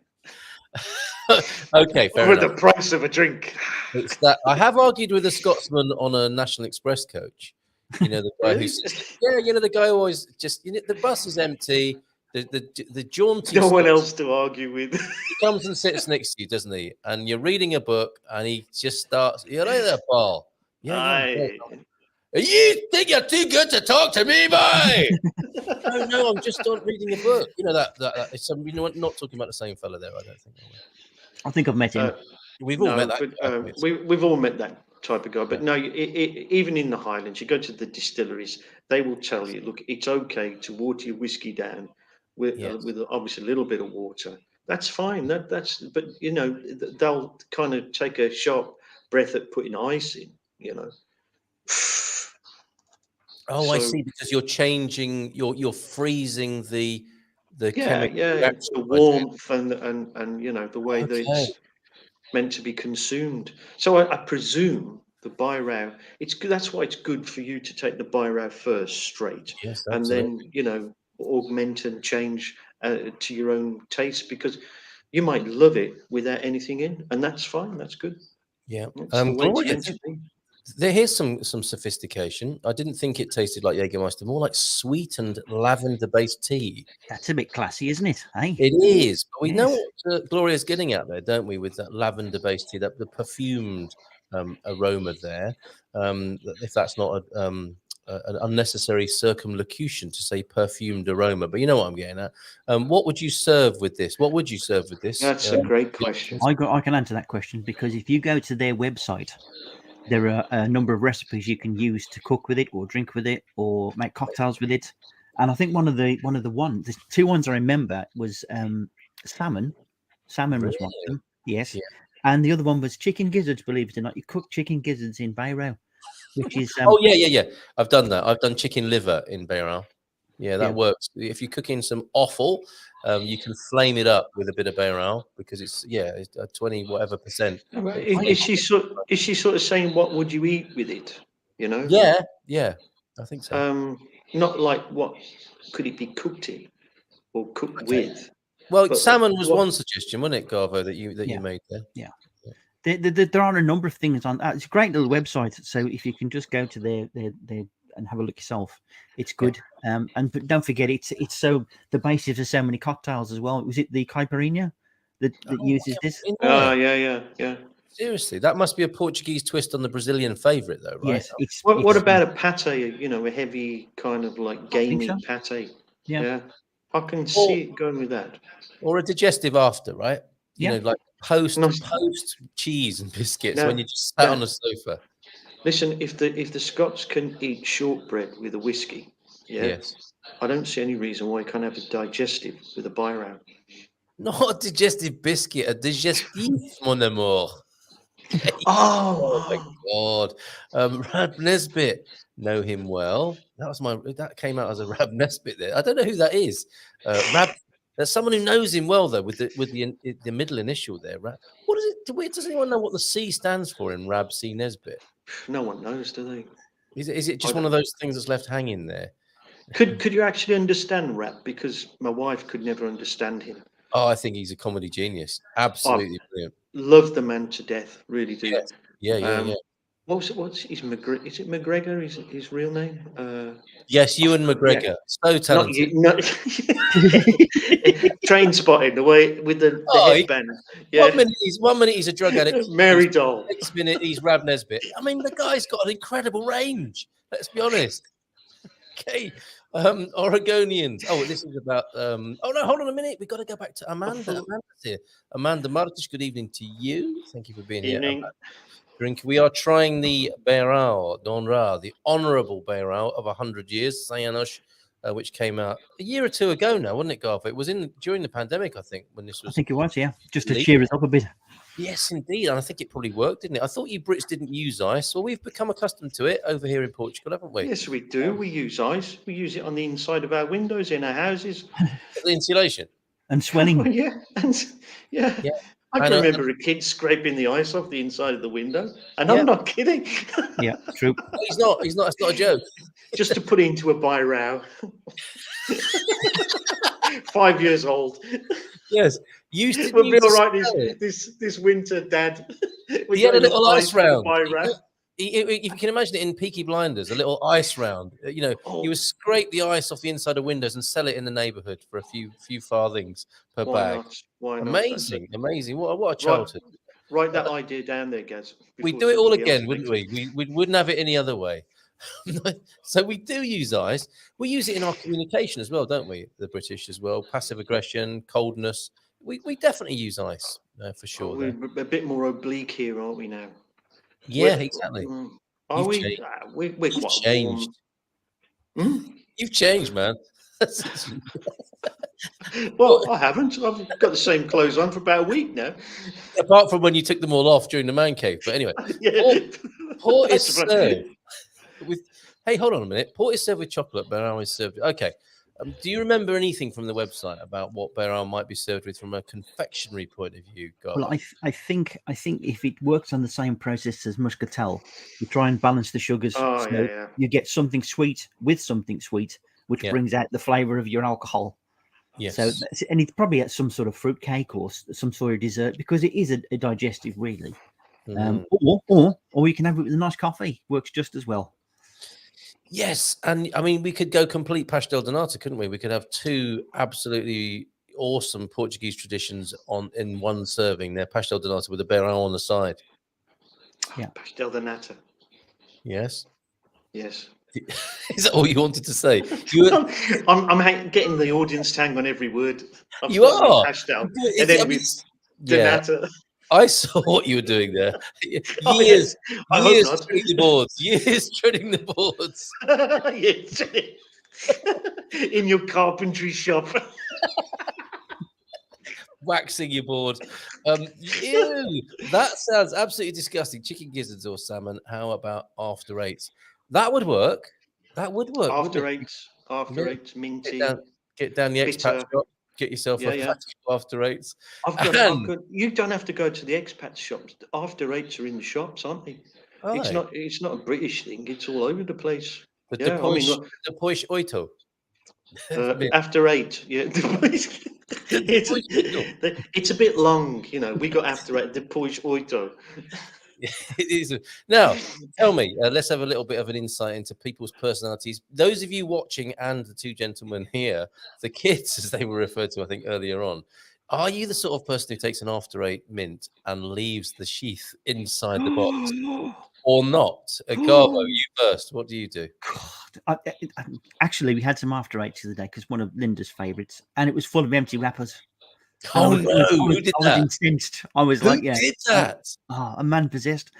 Okay, fair over enough. the price of a drink. It's that I have argued with a Scotsman on a National Express coach. You know, the guy who says, the guy always just the bus is empty. The jaunty. No one else to argue with. He comes and sits next to you, doesn't he? And you're reading a book, and he just starts. You're right there, Paul. Yeah. You think you're too good to talk to me, boy? No, I'm just reading a book. You know that it's not talking about the same fella there. I don't think. I think I've met him. We've all met that. But, we've all met that type of guy. But no, even in the Highlands, you go to the distilleries, they will tell you, look, it's okay to water your whiskey down with obviously a little bit of water. That's fine. That's but they'll kind of take a sharp breath at putting ice in. Oh, I see. Because you're changing, you're freezing the chemical reaction, the warmth and the way that it's meant to be consumed. So I presume the Beirão, that's why it's good for you to take the Beirão first straight, and then augment and change to your own taste, because you might love it without anything in, and that's fine. That's good. Yeah. Here's some sophistication. I didn't think it tasted like Jägermeister, more like sweetened lavender-based tea. That's a bit classy, isn't it? Hey? It is. But we know what Gloria's getting at there, don't we, with that lavender-based tea, that the perfumed aroma there. If that's not an unnecessary circumlocution to say perfumed aroma, but you know what I'm getting at. What would you serve with this? That's a great question. I can answer that question, because if you go to their website, there are a number of recipes you can use to cook with it or drink with it or make cocktails with it. And I think the two ones I remember was salmon. Salmon was one of them. Yes. Yeah. And the other one was chicken gizzards. Believe it or not, you cook chicken gizzards in Beirão, which is oh yeah. I've done that. I've done chicken liver in Beirão. Yeah, that Yeah. works. If you cook in some offal, you can flame it up with a bit of Beirão because it's 20 whatever %. Is she sort of saying what would you eat with it? You know? Yeah, I think so. Not like what could it be cooked in or cooked with? Well, but salmon was one suggestion, wasn't it, Garvo, that you made there? Yeah. There are a number of things on. It's a great little website. So if you can just go to their and have a look yourself, it's good. But don't forget, it's so the basis of so many cocktails as well. Was it the caipirinha that uses this? Yeah. Seriously, that must be a Portuguese twist on the Brazilian favourite, though, right? Yes. What about a pate? You know, a heavy kind of like gamey pate. Yeah. I can see it going with that. Or a digestive after, right? You know, like post cheese and biscuits when you just sat on a sofa. Listen, if the Scots can eat shortbread with a whiskey, I don't see any reason why you can't have a digestive with a Beirão. Not a digestive biscuit, a digestif, mon amour. Oh my God. Rab Nesbitt, know him well. That came out as a Rab Nesbitt there. I don't know who that is. There's someone who knows him well though, with the middle initial there. What is it? Does anyone know what the C stands for in Rab C Nesbitt? No one knows, do they? Is it just one of those things that's left hanging there? Could you actually understand Rab? Because my wife could never understand him. Oh, I think he's a comedy genius. Absolutely brilliant. Love the man to death. Really do. Yeah. What's his McGregor? Is it McGregor? His real name? Yes, Ewan McGregor. So talented. Train spotting the way with the headband. Yeah. 1 minute he's a drug addict. Mary Doll. Next minute he's Rab Nesbitt. I mean, the guy's got an incredible range. Let's be honest. Okay. Oregonians. Oh, this is about. Oh no, hold on a minute. We've got to go back to Amanda. Amanda's here. Amanda Martish, good evening to you. Thank you for being here. We are trying the Beirão d'Honra, the honourable Beirão of 100 years, Sayanosh, which came out a year or two ago now, wasn't it, Garth? It was during the pandemic, I think, when this was. I think it was, yeah. Just to cheer us up a bit. Yes, indeed. And I think it probably worked, didn't it? I thought you Brits didn't use ice. Well, we've become accustomed to it over here in Portugal, haven't we? Yes, we do. We use ice. We use it on the inside of our windows in our houses. The insulation. And swelling. Yeah. I can remember a kid scraping the ice off the inside of the window. And I'm not kidding. Yeah, true. He's not. It's not a joke. Just to put it into a Beirão. 5 years old. Yes. We'll be all right this winter, Dad. He had a little ice round. If you can imagine it in Peaky Blinders, a little ice round. You know, he would scrape the ice off the inside of windows and sell it in the neighbourhood for a few farthings per bag. Why not? Amazing. What a childhood. Write that idea down there, Gaz. We'd do it all again, wouldn't we? We wouldn't have it any other way. So we do use ice. We use it in our communication as well, don't we? The British as well. Passive aggression, coldness. We definitely use ice for sure. We're a bit more oblique here, aren't we now? Yeah, exactly. Are we? We're quite changed. You've changed, man. Well, I haven't. I've got the same clothes on for about a week now. Apart from when you took them all off during the man cave. But anyway, port is served with. Hey, hold on a minute. Port is served with chocolate. Beirão is served. Okay. Do you remember anything from the website about what Beirão might be served with from a confectionery point of view, Garth? Well, I think if it works on the same process as muscatel, you try and balance the sugars. You get something sweet with something sweet, which brings out the flavour of your alcohol. Yes. So, and it's probably at some sort of fruit cake or some sort of dessert because it is a digestive, really. Or you can have it with a nice coffee. Works just as well. Yes, and I mean we could go complete pastel de nata, couldn't we? We could have two absolutely awesome Portuguese traditions in one serving. There, pastel de nata with a Beirão on the side. Yeah, pastel de nata. Yes. Yes. Is that all you wanted to say? I'm getting the audience to hang on every word. You are. Pastel, and then with de nata. I saw what you were doing there. Years treading the boards. Years treading the boards. in your carpentry shop. Waxing your board. Ew, that sounds absolutely disgusting. Chicken gizzards or salmon. How about after eights? That would work. That would work. After eights, Get minty. get down the expat bitter. shop. Get yourself a Yeah. after eights. I've got. You don't have to go to the expat shops. After eights are in the shops, aren't they? It's not a British thing. It's all over the place. The Yeah, the poish oito. After eight, yeah. It's a bit long, you know. We got after eight, the Polish oito. It is. Now, tell me, let's have a little bit of an insight into people's personalities. Those of you watching and the two gentlemen here, the kids, as they were referred to, I think, earlier on, are you the sort of person who takes an after eight mint and leaves the sheath inside the box? Or not? Garbo, you first. What do you do? God, actually, we had some after eights the other day because one of Linda's favourites, and it was full of empty wrappers. Oh no! Who did that? I was incensed. I was like, "Yeah, did that? A man possessed."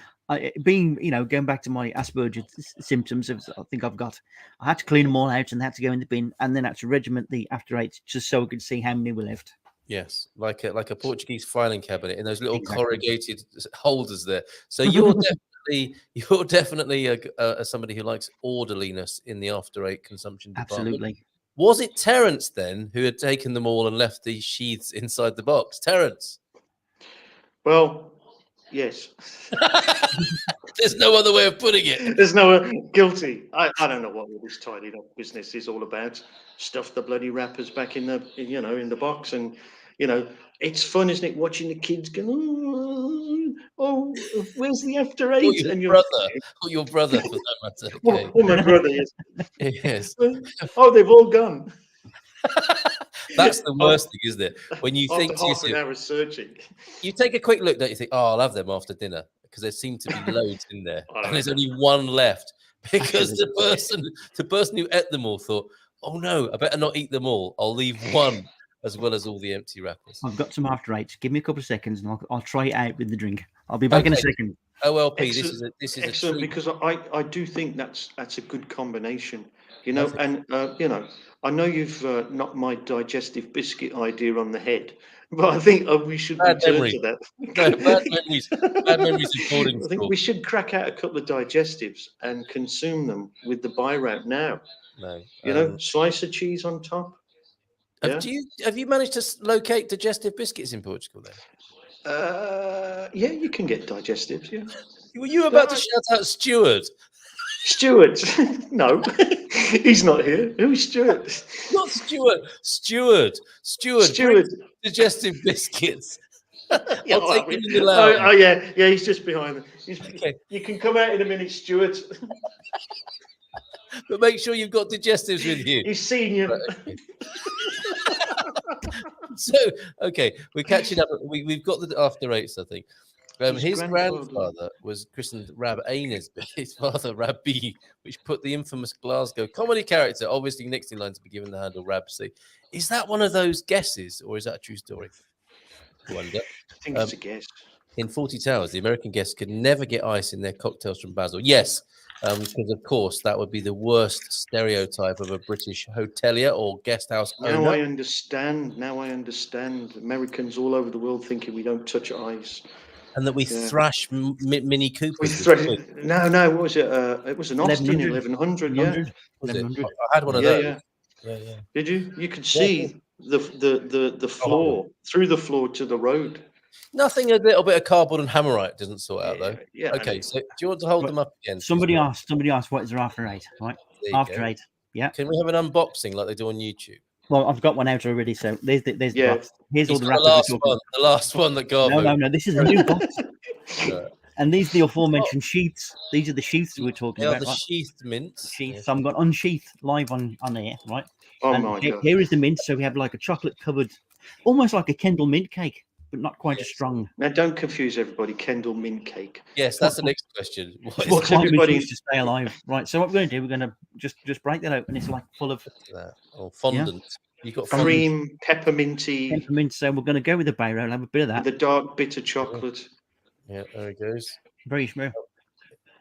Being, going back to my Asperger's symptoms, I think I've got. I had to clean them all out, and they had to go in the bin, and then I had to regiment the after eights just so I could see how many were left. Yes, like a Portuguese filing cabinet in those little corrugated holders there. So you're definitely somebody who likes orderliness in the after eight consumption department. Absolutely. Was it Terence then who had taken them all and left the sheaths inside the box? Terence? Well, yes. There's no other way of putting it. There's no guilty. I don't know what all this tidying up business is all about. Stuff the bloody wrappers back in the box, and it's fun, isn't it? Watching the kids go, oh, where's the after eight? Or your brother, for that matter. Okay. Oh, my brother, yes. Yes. Oh, they've all gone. That's the worst thing, isn't it? When you think half an hour searching, you take a quick look, don't you? Think, oh, I'll have them after dinner because there seem to be loads in there, and there's only one left because the person who ate them all thought, oh no, I better not eat them all. I'll leave one as well as all the empty wrappers. I've got some after eights. Give me a couple of seconds, and I'll try it out with the drink. I'll be back in a second. OLP, excellent, this is excellent because I do think that's a good combination. And I know you've knocked my digestive biscuit idea on the head, but I think we should return to that. No, bad memories according to. I think we should crack out a couple of digestives and consume them with the Beirão now. No, slice of cheese on top. Have you managed to locate digestive biscuits in Portugal then? Yeah, you can get digestives. Yeah. Were you about to shout out Stuart? Stuart? No, he's not here. Who's Stuart? Not Stuart. Stuart. Digestive biscuits. I'll take him in the lounge. Oh yeah, he's just behind them. Okay. You can come out in a minute, Stuart. But make sure you've got digestives with you. He's seen you. So, okay, we're catching up. We've got the after eights, I think. His grandfather was christened Rab Ainsby, his father Rabbi, which put the infamous Glasgow comedy character, obviously next in line to be given the handle Rabsi. Is that one of those guesses, or is that a true story? I wonder. I think it's a guess. In 40 Towers, the American guests could never get ice in their cocktails from Basil. Yes, because of course that would be the worst stereotype of a British hotelier or guest house owner. Now I understand. Americans all over the world thinking we don't touch ice. And that we thrash Mini Coopers. No, what was it? It was an Austin 1100. Yeah, 1100. I had one of those. Yeah. Did you? You could see the floor through the floor to the road. Nothing a little bit of cardboard and hammerite doesn't sort out though. Yeah. Okay, so do you want to hold them up again? Somebody asked what is their after eight, right? After eight. Yeah. Can we have an unboxing like they do on YouTube? Well, I've got one out already, so there's the box. Here's all the wrappers. The last one that got. No, this is a new box. And these are the aforementioned sheaths. These are the sheaths we're talking about. The sheathed mints. Sheaths. So I'm got unsheathed live on air, right? Oh my God. Here is the mint. So we have like a chocolate covered, almost like a Kendall mint cake, but not quite as strong. Now, don't confuse everybody. Kendall mint cake. Yes, that's the next question. What's everybody used to stay alive, right? So what we're going to do, we're going to just break that open. It's like full of fondant. You've got cream, peppermint. So we're going to go with the Beirão. Have a bit of that. The dark bitter chocolate. Yeah, there it goes. Very smooth.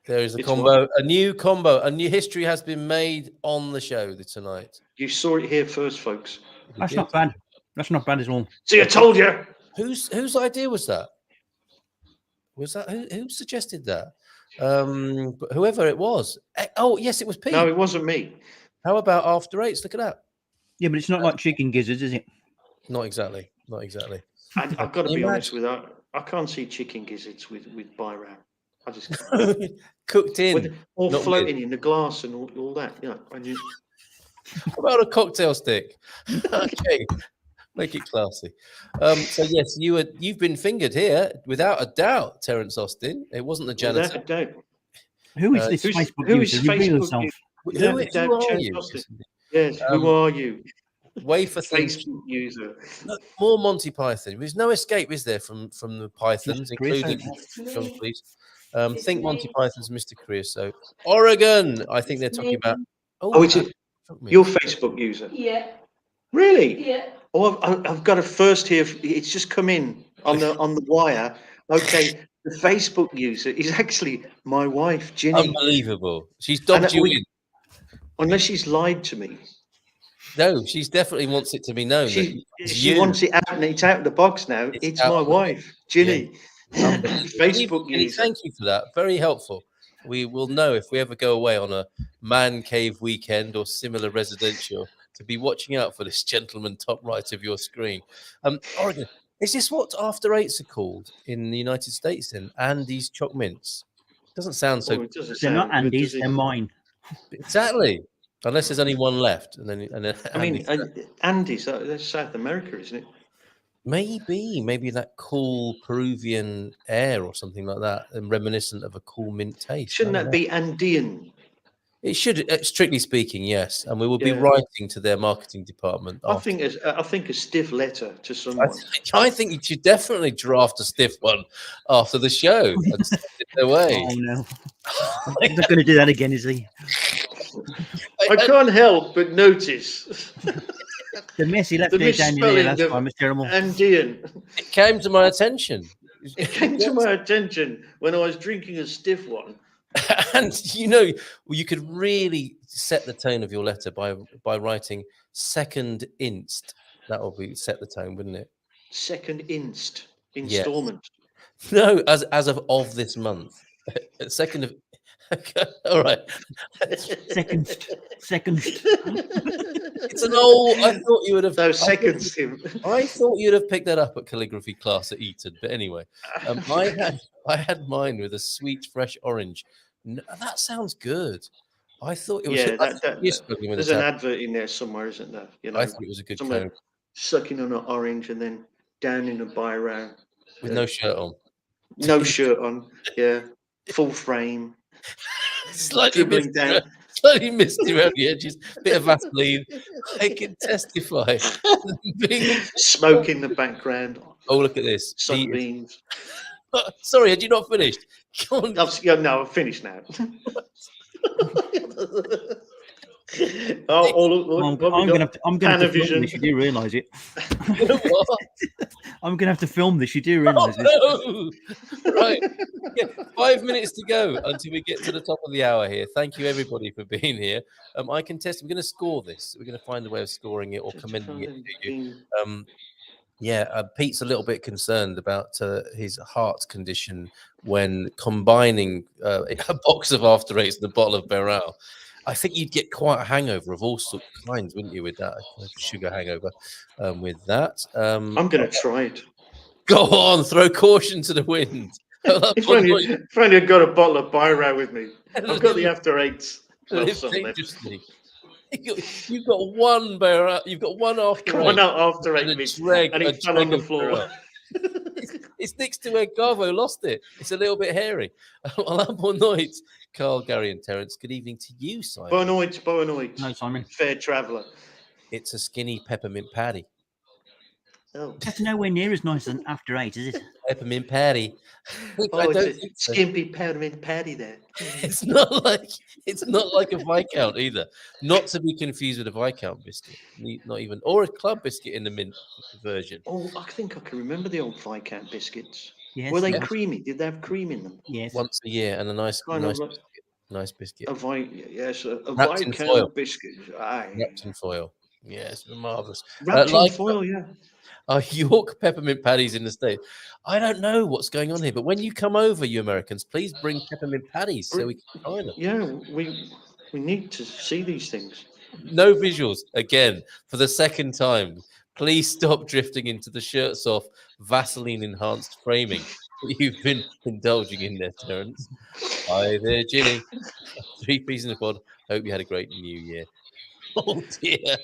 There is a It's combo, what? a new combo, a new history has been made on the show tonight. You saw it here first, folks. That's not bad. That's not bad at all. See, I told you. Whose idea was that? Was that who suggested that? But whoever it was. Oh, yes, it was Pete. No, it wasn't me. How about after eights? Look at that. Yeah, but it's not like chicken gizzards, is it? Not exactly. Not exactly. I've got to be honest with that. I can't see chicken gizzards with Beirão. I just can't. Cooked in. With all not floating with. in the glass and all that. You know, How about a cocktail stick? Okay. Make it classy. So yes, you've been fingered here without a doubt, Terence Austin. It wasn't the janitor. without a doubt. Who is this who's- Facebook who is user? Reveal Facebook yourself. user? Who Without a doubt, are Terence you? Austin. Yes, who are you? Wafer things. Facebook user. More Monty Python. There's no escape, is there, from the Pythons, Mr. Creosote. including John Cleese? Think Monty Python's Mr. Creosote. Oregon. I think they're talking about. Oh, it's that struck me. your Facebook user. Yeah, Really? yeah. Oh, I've got a first here. It's just come in on the wire. Okay, the Facebook user is actually my wife, Ginny. Unbelievable. She's dobbed you in. Unless she's lied to me. No, she's definitely wants it to be known. She that it's she you. wants it out, and it's out of the box now. It's It's out my of the- wife, Ginny. Unbelievable. Facebook Ginny, user. thank you for that. Very helpful. We will know if we ever go away on a man cave weekend or similar residential to be watching out for this gentleman top right of your screen. Oregon, is this what after eights are called in the United States then? Andy's choc mints. Doesn't sound so Oh, it doesn't They're not sound good, Andy's, does it? they're mine. exactly. Unless there's only one left, and then I mean, Andy's- Andy's that's South America, isn't it? maybe that cool Peruvian air or something like that, and reminiscent of a cool mint taste. Shouldn't I don't that know. be Andean? It should, strictly speaking, yes. And we will be Yeah. writing to their marketing department. I after. think a stiff letter to someone. I think you should definitely draft a stiff one after the show and send it their way. Oh no. He's not going to do that again, is he? I can't help but notice The mess he left The there down in there misspelling last of- time was terrible. Andean. It came to my attention. It came to my attention when I was drinking a stiff one. And you could really set the tone of your letter by writing second inst. That would be set the tone, wouldn't it? Second installment. No, as of this month. Second of all right. Second. It's an old. I thought you would have. Those seconds, Tim. I thought you'd have picked that up at calligraphy class at Eton, but anyway, I had mine with a sweet fresh orange. That sounds good. I thought it was. Yeah, you're struggling with there's the an tab. advert in there somewhere, isn't there? You know, I thought it was a good someone cone sucking on an orange and then down in a Beirão. with no shirt on. No shirt on. Yeah, full frame. Slightly Dribbling misty, down. slightly misty around the edges. Bit of Vaseline. I can testify. Smoke in the background. Oh, look at this. Sunbeams. Sorry, had you not finished? Come on. No, I'm finished now. I'm going to have to film Panavision. this. You do realise it. What? I'm going to have to film this. You do realise it. Oh, no. Right. Yeah, 5 minutes to go until we get to the top of the hour here. Thank you, everybody, for being here. I can test. We're going to score this. We're going to find a way of scoring it or commending it to you. Pete's a little bit concerned about his heart condition when combining a box of after eights and a bottle of Beirão. I think you'd get quite a hangover of all sorts of kinds, wouldn't you, with that sugar hangover? With that, I'm going to try it. go on, throw caution to the wind. If only I'd got a bottle of Beirão with me. I've got the after eights. Well, Live some left. dangerously. You've got one Beirão. You've got one after Come eight. on out after and 8 a minutes. dreg- And a it fell on dreg the of floor. Beirão. It's next to where Garvo lost it. It's a little bit hairy. Well, up all night, Carl, Gary, and Terence. Good evening to you, Simon. Bonoit. No, Simon. Fair traveller. It's a skinny peppermint patty. Oh, That's nowhere near as nice as an after eight, is it? Peppermint patty. I oh don't it's a think so. skimpy peppermint patty there. It's not like a Viscount either. Not to be confused with a Viscount biscuit. Not even, or a club biscuit in the mint version. Oh, I think I can remember the old Viscount biscuits. Yes. Were they yes. creamy? Did they have cream in them? Yes. Once a year, and a nice Kind of biscuit. Nice biscuit. a Wrapped in Viscount foil. biscuit. Aye. Wrapped in foil. Yes, marvelous. Wrapped in Like foil, yeah. York peppermint patties in the States. I don't know what's going on here, but when you come over, you Americans, please bring peppermint patties so we can try them. Yeah, we need to see these things. No visuals again for the second time. Please stop drifting into the shirts off, Vaseline enhanced framing that you've been indulging in there, Terence. Hi there, Ginny. 3 pieces in a pod. Hope you had a great new year. Oh dear,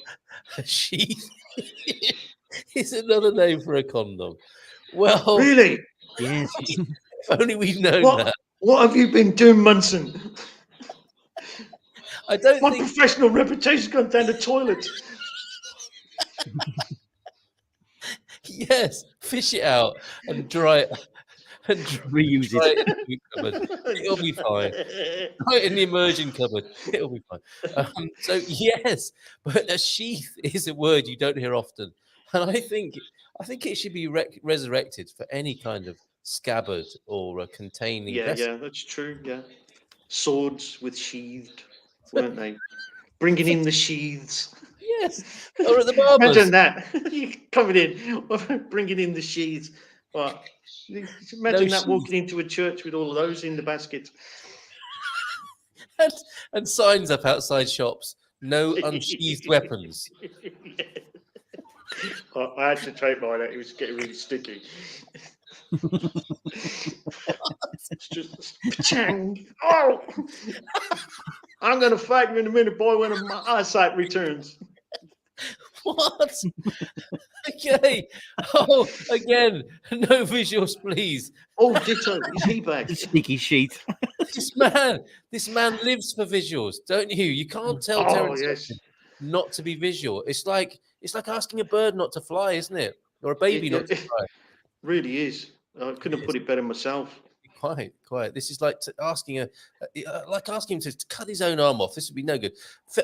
a sheath is another name for a condom. Well, Really? Yes. if only we'd known that. What have you been doing, Munson? I don't My think. professional reputation's gone down the toilet. Yes, fish it out and dry it. And Reuse dry it. it in the food cupboard. It'll be fine. Right in the immersion cupboard. It'll be fine. So yes, but a sheath is a word you don't hear often, and I think it should be resurrected for any kind of scabbard or a containing vessel. Yeah, that's true. Yeah, swords with sheathed, weren't they? Bringing in the sheaths. Yes, or at the barbers. Imagine that. You coming in, bringing in the sheaths. What? Imagine that walking into a church with all of those in the basket. and signs up outside shops. No unsheathed weapons. I had to take mine out. It was getting really sticky. It's just chang. Oh, I'm going to fight you in a minute, boy, when my eyesight returns. What? Okay. Oh, again, no visuals, please. Oh, ditto. Is he back? Sticky sheet. This man lives for visuals, don't you? You can't tell Terence Yes. not to be visual. It's like asking a bird not to fly, isn't it? Or a baby not to fly. Really is. I couldn't have put it better myself. Quite. This is like asking him to cut his own arm off. This would be no good.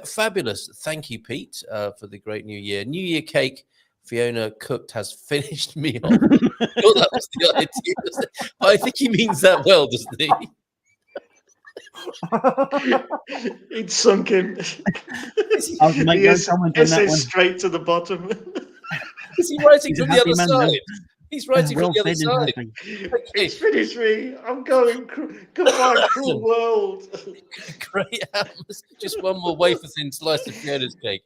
Fabulous. Thank you, Pete, for the great new year. New year cake Fiona cooked has finished me off. Well, that was the idea. I think he means that well, doesn't he? It's sunk in. It says straight to the bottom. Is he writing from the other side? He's writing from the other side. It's finished me. I'm going. Goodbye, cruel world. Great. Just one more wafer thin slice of Fiona's cake.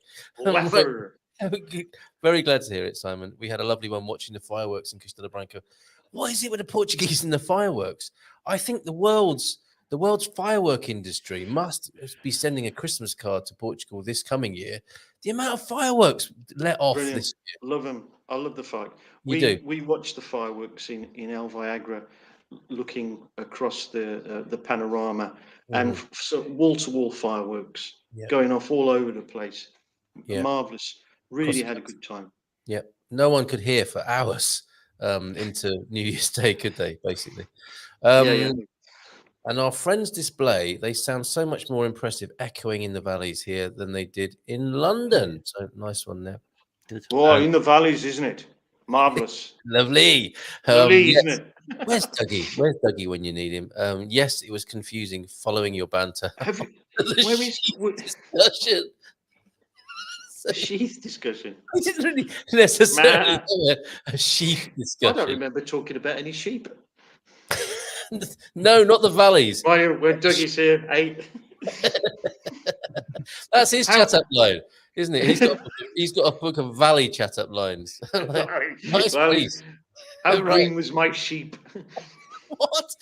Very glad to hear it, Simon. We had a lovely one watching the fireworks in Castelo Branco. What is it with the Portuguese and the fireworks? I think the world's firework industry must be sending a Christmas card to Portugal this coming year. The amount of fireworks let off this year. Love them. I love the fire. We watched the fireworks in El Viagra, looking across the panorama, and so wall-to-wall fireworks going off all over the place. Marvelous. Really had a good time. Yeah, no one could hear for hours into New Year's Day, could they? Basically. And our friends' display, they sound so much more impressive echoing in the valleys here than they did in London. So nice one there. Oh, in the valleys, isn't it? Marvellous. Lovely. Isn't it? Where's Dougie? Where's Dougie when you need him? Yes, it was confusing following your banter. Where is discussion? A sheath discussion? We didn't really necessarily have a sheep discussion. I don't remember talking about any sheep. No, not the valleys. When Dougie's here, 8. That's his chat-up line, isn't it? He's got a book of valley chat-up lines. Nice place. How green was my sheep? What?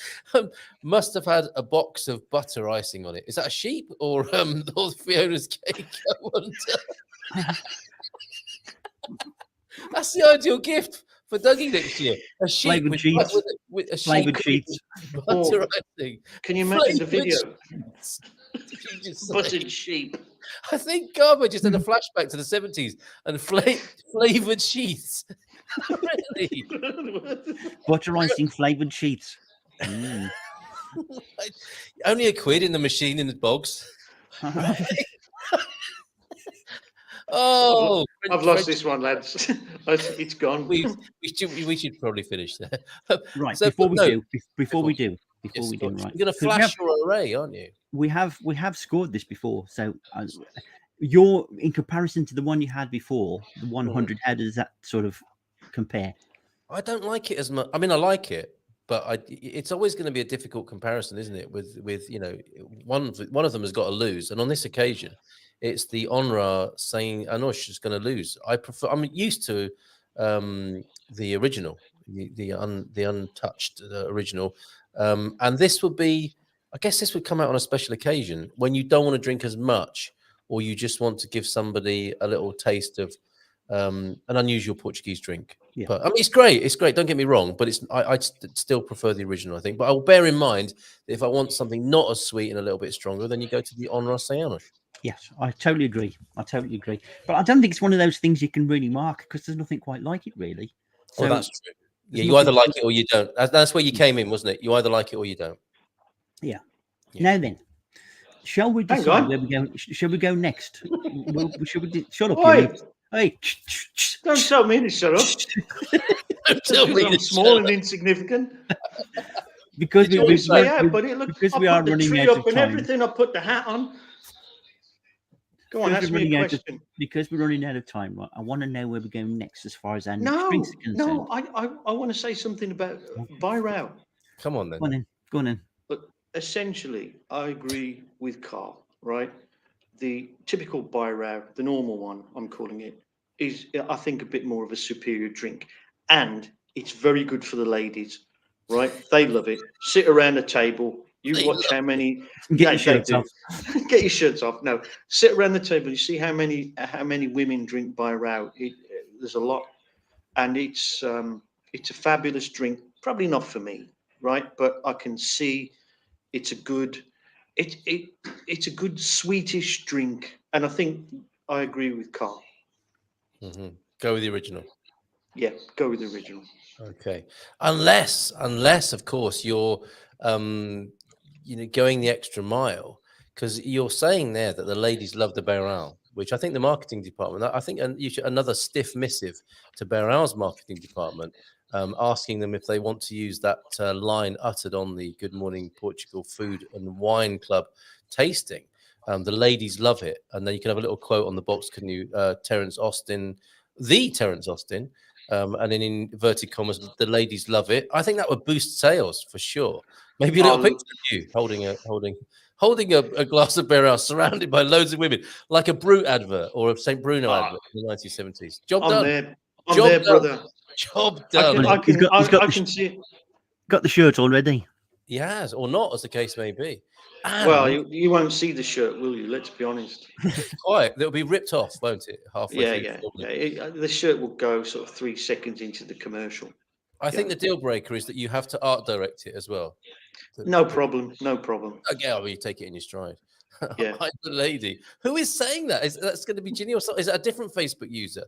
Must have had a box of butter icing on it. Is that a sheep or Fiona's cake? I wonder. That's the ideal gift for Dougie next year. A sheep with flavoured sheets. Butter icing. Can you imagine the video? Buttered sheep. I think Garber just had a flashback to the 70s and flavoured sheets. Really? Butter icing flavoured sheets. Only £1 in the machine in the bogs. Oh, I've lost this one, lads. It's gone. we should probably finish there. Right. So, Before we no, do, right? you're going to 'Cause flash your array, aren't you? we have scored this before. So you're in comparison to the one you had before, the 100. How does that sort of compare? I don't like it as much. I mean, I like it, but it's always going to be a difficult comparison, isn't it? With one of them has got to lose, and on this occasion, it's the Onra saying Anush is going to lose. I'm used to the original, the untouched original, and this would be. I guess this would come out on a special occasion when you don't want to drink as much, or you just want to give somebody a little taste of an unusual Portuguese drink. Yeah. But I mean, it's great. It's great. Don't get me wrong, but I still prefer the original, I think. But I will bear in mind that if I want something not as sweet and a little bit stronger, then you go to the Onra Sayanosh. Yes, I totally agree. But I don't think it's one of those things you can really mark because there's nothing quite like it, really. So that's true. Yeah, you either like it or you don't. That's where you came in, wasn't it? You either like it or you don't. Yeah. Now then, shall we Hang decide on. where we go? Shall we go next? Shall we? Shut up, Oi. you. Hey, Don't tell me to shut up. Don't tell me I'm to small shut and insignificant. because Did you we always say Buddy, look, because I we put are the running tree out up of and time. everything. I put the hat on. Go on, Because ask we're me a running out question. because we're running out of time, right? I want to know where we're going next as far as our next No, drinks are concerned. I want to say something about Beirão. Come on then. Go on then. But essentially, I agree with Carl, right? The typical Beirão, the normal one, I'm calling it, is, I think, a bit more of a superior drink. And it's very good for the ladies, right? They love it. Sit around the table. You watch how many. Get your shirts off. Get your shirts off. No, sit around the table. You see how many women drink Beirão. There's a lot, and it's a fabulous drink. Probably not for me, right? But I can see it's a good sweetish drink, and I think I agree with Carl. Go with the original. Yeah, go with the original. Okay, unless of course you're going the extra mile, because you're saying there that the ladies love the Beirão, which I think the marketing department, I think you should another stiff missive to Beirão's marketing department, asking them if they want to use that line uttered on the Good Morning Portugal Food and Wine Club tasting. The ladies love it, and then you can have a little quote on the box, can you? Terence Austin, and in inverted commas, the ladies love it. I think that would boost sales for sure. Maybe a little picture of you holding a glass of Beirão, surrounded by loads of women, like a Brut advert or a St. Bruno advert in the 1970s. Job done. I'm there, brother. Job done. I can see it. Got the shirt already. He has, or not, as the case may be. And well, you won't see the shirt, will you? Let's be honest. Quite. It'll be ripped off, won't it? Halfway through. Yeah. The shirt will go sort of 3 seconds into the commercial. I think the deal breaker is that you have to art direct it as well. No problem. Okay, well, you take it in your stride. Yeah. I'm the lady. Who is saying that? That's going to be Ginny or something? Is it a different Facebook user?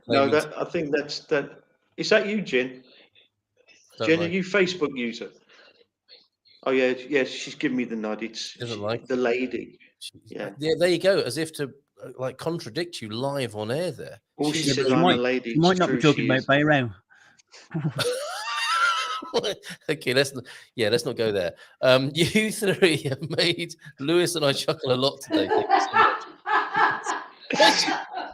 I think that's that. Is that you, Jen? Jen, are you Facebook user? Oh yeah, she's giving me the nod. It's the lady. Yeah, there you go. As if to contradict you live on air there. All she says, I'm a lady. You might not be talking about Beirão. Okay, let's not go there. You three have made Lewis and I chuckle a lot today.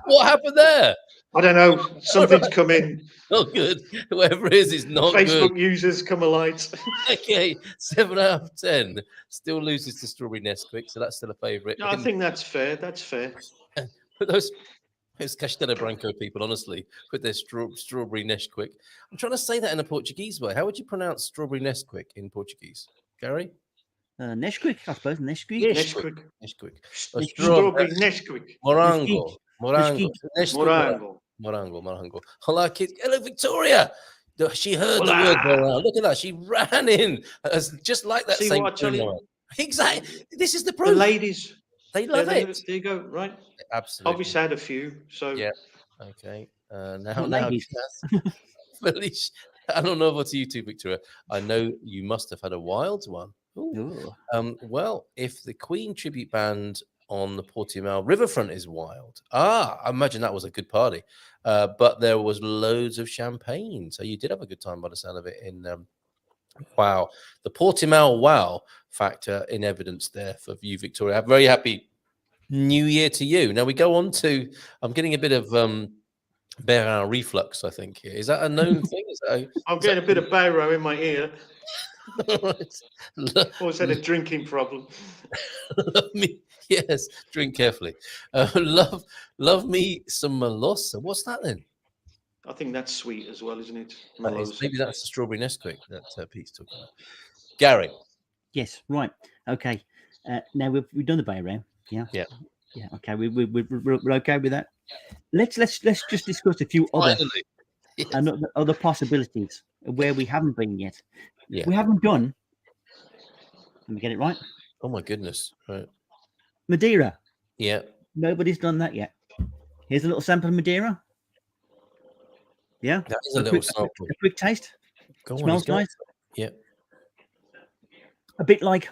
What happened there? I don't know. Something's come in. Not good. Whoever it is not Facebook good. users come alight. Okay, 7 out of 10. Still loses to Strawberry Nesquik, so that's still a favourite. No, I think that's fair. But those Castelo Branco people, honestly, with their Strawberry Nesquik. I'm trying to say that in a Portuguese way. How would you pronounce Strawberry Nesquik in Portuguese? Gary? Nesquik, I suppose. Nesquik. Strawberry Nesquik. Morango. Morango. I like it. Hello, Victoria. She heard the word Beirão. Look at that. She ran in just like that. See what I tell you? Exactly. This is the proof. The ladies, they love it. There you go. Right. Absolutely. Obviously had a few. So yeah. Okay. Now, Felicia, I don't know about you two, Victoria. I know you must have had a wild one. Well, if the Queen tribute band on the Portimao riverfront is wild. I imagine that was a good party. But there was loads of champagne. So you did have a good time by the sound of it in wow. The Portimao wow factor in evidence there for you, Victoria. I'm very happy New Year to you. Now we go on to, I'm getting a bit of Beirão reflux, I think. Is that a known thing? I'm getting a bit of Beirão in my ear. Right. Always had a drinking problem. Yes, drink carefully. Love me some Melosa. What's that then? I think that's sweet as well, isn't it? Maybe that's the strawberry Nesquik that Pete's talking about. Gary. Yes, right. Okay. Now we've done the Beirão. Yeah. Yeah. Yeah. Okay. We're okay with that. Let's just discuss a few other possibilities where we haven't been yet. Yeah. We haven't done. Let me get it right. Oh my goodness. Right. Madeira. Yeah. Nobody's done that yet. Here's a little sample of Madeira. Yeah. That is a little sample. A quick taste. Go on, Smells nice. Yeah. A bit like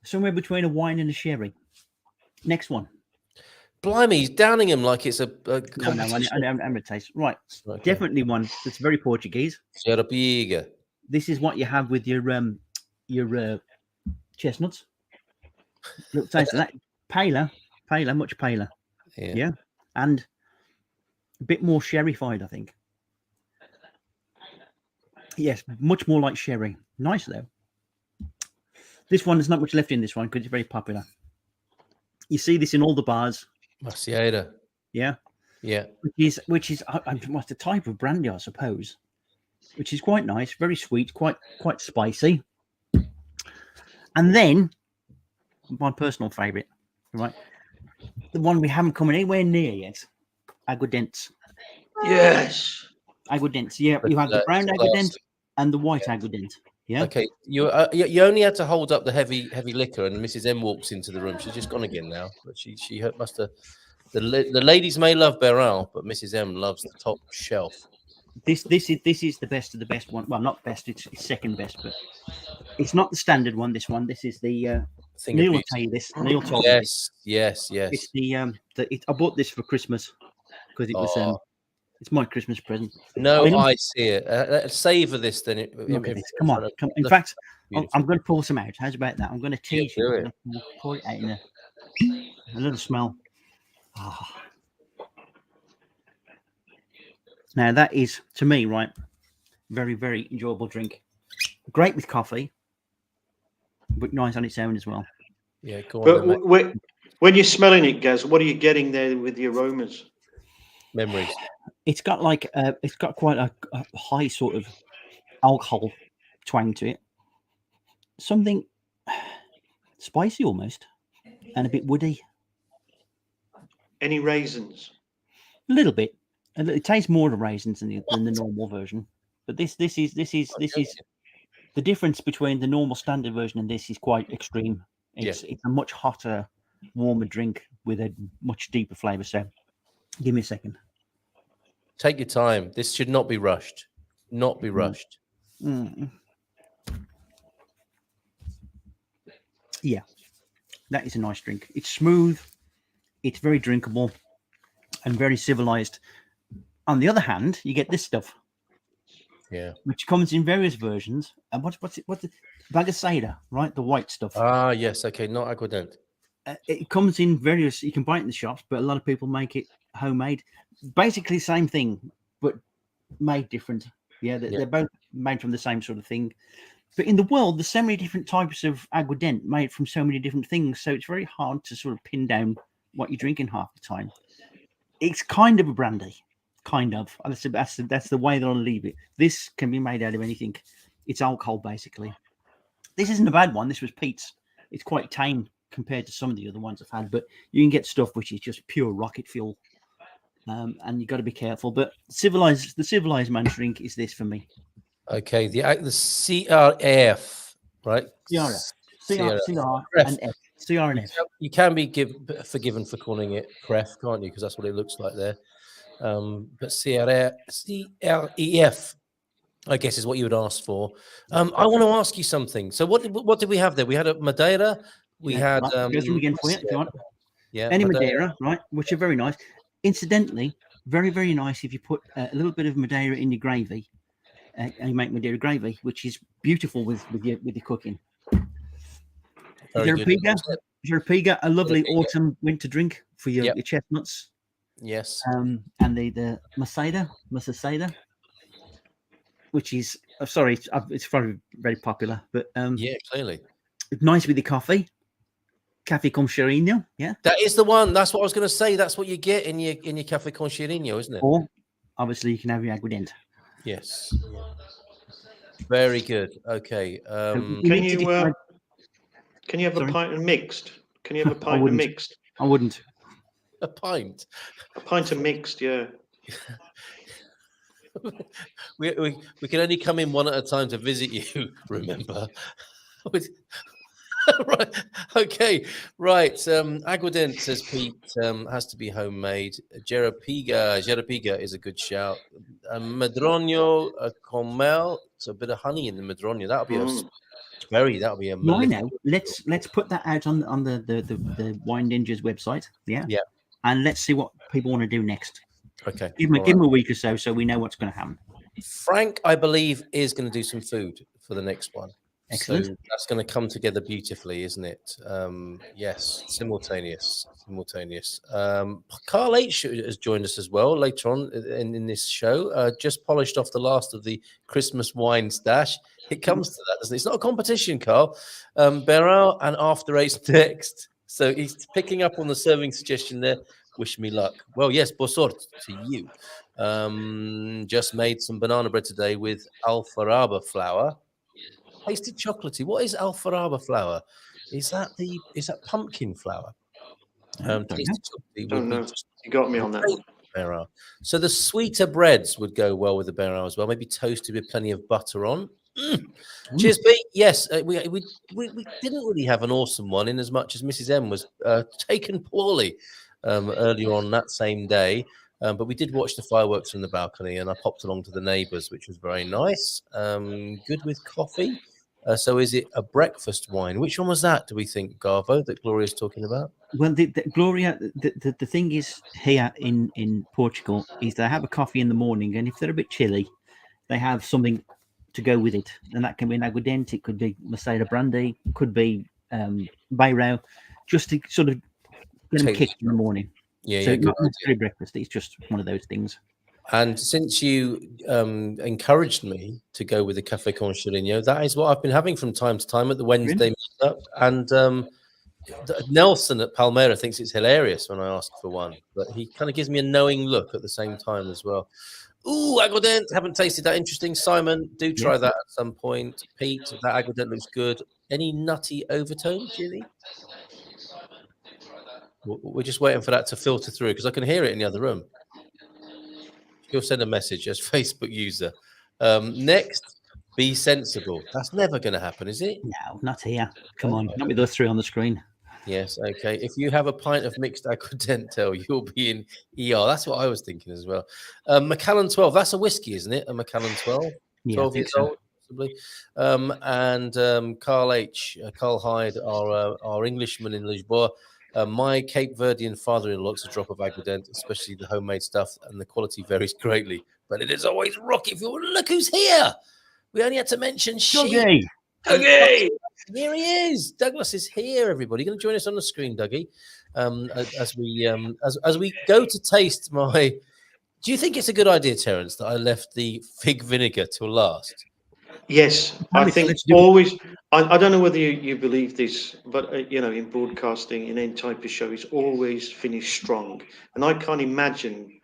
somewhere between a wine and a sherry. Next one. Blimey, he's downing him like it's a No, I'm going to taste. Right. Okay. Definitely one that's very Portuguese. Cerveja. This is what you have with your chestnuts. Little taste of that. Paler, much paler. Yeah. And a bit more sherry-fied, I think. Yes, much more like sherry. Nice, though. This one, there's not much left in this one because it's very popular. You see this in all the bars. Macieira. Yeah. Yeah. Which is what's the type of brandy, I suppose. Which is quite nice, very sweet, quite spicy. And then my personal favourite, right? The one we haven't come anywhere near yet. Aguardente. Yes. Aguardente. Yeah, you have the brown aguardente and the white aguardente. Yeah. Okay. You only had to hold up the heavy liquor, and Mrs. M walks into the room. She's just gone again now, but she must have. The ladies may love Beirão, but Mrs. M loves the top shelf. This is the best of the best one. Well, not best. It's second best, but it's not the standard one. This is the. Neil will tell you this. Neil told me this. Yes. It's I bought this for Christmas because it was. It's my Christmas present. No, I see it. Savor this then. Look at this. Come on. In fact, I'm going to pour some out. How's about that? I'm going to tease you. I'm going to pour it out in a little smell. Oh. Now that is, to me, right, very, very enjoyable drink. Great with coffee, but nice on its own as well. Yeah, go on. But when you're smelling it, Gaz, what are you getting there with the aromas? Memories. It's got quite a high sort of alcohol twang to it. Something spicy almost, and a bit woody. Any raisins? A little bit. It tastes more of raisins than the normal version. But this is the difference between the normal standard version and this is quite extreme. It's a much hotter, warmer drink with a much deeper flavour. So, give me a second. Take your time. This should not be rushed. Not be rushed. Mm. Yeah, that is a nice drink. It's smooth. It's very drinkable and very civilized. On the other hand, you get this stuff. Yeah. Which comes in various versions. And what's it? Bagaceira, right? The white stuff. Ah, yes. Okay, not aguardente. It comes in various. You can buy it in the shops, but a lot of people make it homemade. Basically, same thing, but made different. Yeah, they're both made from the same sort of thing. But in the world, there's so many different types of aguardente made from so many different things. So it's very hard to sort of pin down what you're drinking half the time. It's kind of a brandy. Kind of. That's the way they'll leave it. This can be made out of anything. It's alcohol, basically. This isn't a bad one. This was Pete's. It's quite tame compared to some of the other ones I've had, but you can get stuff which is just pure rocket fuel. And you've got to be careful. But the civilized man's drink is this for me. Okay, the CRF, right? CR and F. CR and F. You can be forgiven for calling it CREF, can't you? Because that's what it looks like there. But CREF, I guess, is what you would ask for. I want to ask you something. So what did we have there? We had a Madeira, We had go through them again for you if you want. Yeah, any Madeira, right, which are very nice. Incidentally, very, very nice if you put a little bit of Madeira in your gravy, and you make Madeira gravy, which is beautiful with your cooking. Jarapiga, a lovely autumn winter drink for your chestnuts. Yes. And the masasada, which is sorry, it's probably very popular, but yeah, clearly nice with the coffee. Cafe con chirino, yeah. That is the one. That's what I was going to say. That's what you get in your cafe con chirino, isn't it? Or obviously you can have your aguardente. Yes. Very good. Okay. Can you have a pint of mixed? Can you have a pint of mixed? I wouldn't. A pint. A pint of mixed, yeah. we can only come in one at a time to visit you. Remember. Right. Okay. Right. Aguardente, says Pete, has to be homemade. Jarapiga is a good shout. Madroño Comel. It's a bit of honey in the Madroño. That'll be that'll be a. Why now? Let's put that out on the Wine Ninjas website. Yeah. Yeah. And let's see what people want to do next. Okay. Give them a week or so we know what's going to happen. Frank, I believe, is going to do some food for the next one. Excellent. So that's going to come together beautifully, isn't it? Yes, simultaneous. Carl H has joined us as well later on in this show. Just polished off the last of the Christmas wine stash. It comes to that, doesn't it? It's not a competition, Carl. Beirão and After Eight's next. So he's picking up on the serving suggestion there. Wish me luck. Well, yes, bosort to you. Just made some banana bread today with alfaraba flour. Tasted chocolatey. What is alfaraba flour? Is that pumpkin flour? Don't know. You got me on that one. Beirão. So the sweeter breads would go well with the Beirão as well. Maybe toasted with plenty of butter on. Cheers, Pete. Yes, we didn't really have an awesome one in as much as Mrs. M was taken poorly earlier on that same day. But we did watch the fireworks from the balcony, and I popped along to the neighbours, which was very nice. Good with coffee. So is it a breakfast wine? Which one was that, do we think, Garvo, that Gloria's talking about? Well, Gloria, the thing is here in Portugal is they have a coffee in the morning, and if they're a bit chilly, they have something to go with it. And that can be an aguardente, it could be Maceira brandy, could be Beirão, just to sort of get them kicked in the morning. Yeah, so not necessarily breakfast, it's just one of those things. And since you encouraged me to go with the Café con Chirino, that is what I've been having from time to time at the Wednesday meetup. And Nelson at Palmera thinks it's hilarious when I ask for one, but he kind of gives me a knowing look at the same time as well. Ooh, aguardente, haven't tasted that. Interesting. Simon, do try that at some point. Pete, that aguardente looks good. Any nutty overtone, Ginny? We're just waiting for that to filter through because I can hear it in the other room. He'll send a message as Facebook user. Next, be sensible. That's never going to happen, is it? No, not here. Come on, not with those three on the screen. Yes, okay. If you have a pint of mixed aguardente, you'll be in ER. That's what I was thinking as well. Macallan 12, that's a whiskey, isn't it? A Macallan 12? 12 years old, possibly. And Carl H, Carl Hyde, our Englishman in Lisboa. My Cape Verdean father-in-law likes a drop of aguardente, especially the homemade stuff, and the quality varies greatly. But it is always rocky. Look who's here! We only had to mention Dougie. Dougie! Here he is. Douglas is here. Everybody, going to join us on the screen, Dougie, as we go to taste my. Do you think it's a good idea, Terence, that I left the fig vinegar till last? Yes, I think always. I don't know whether you believe this, but in broadcasting, in any type of show, it's always finish strong, and I can't imagine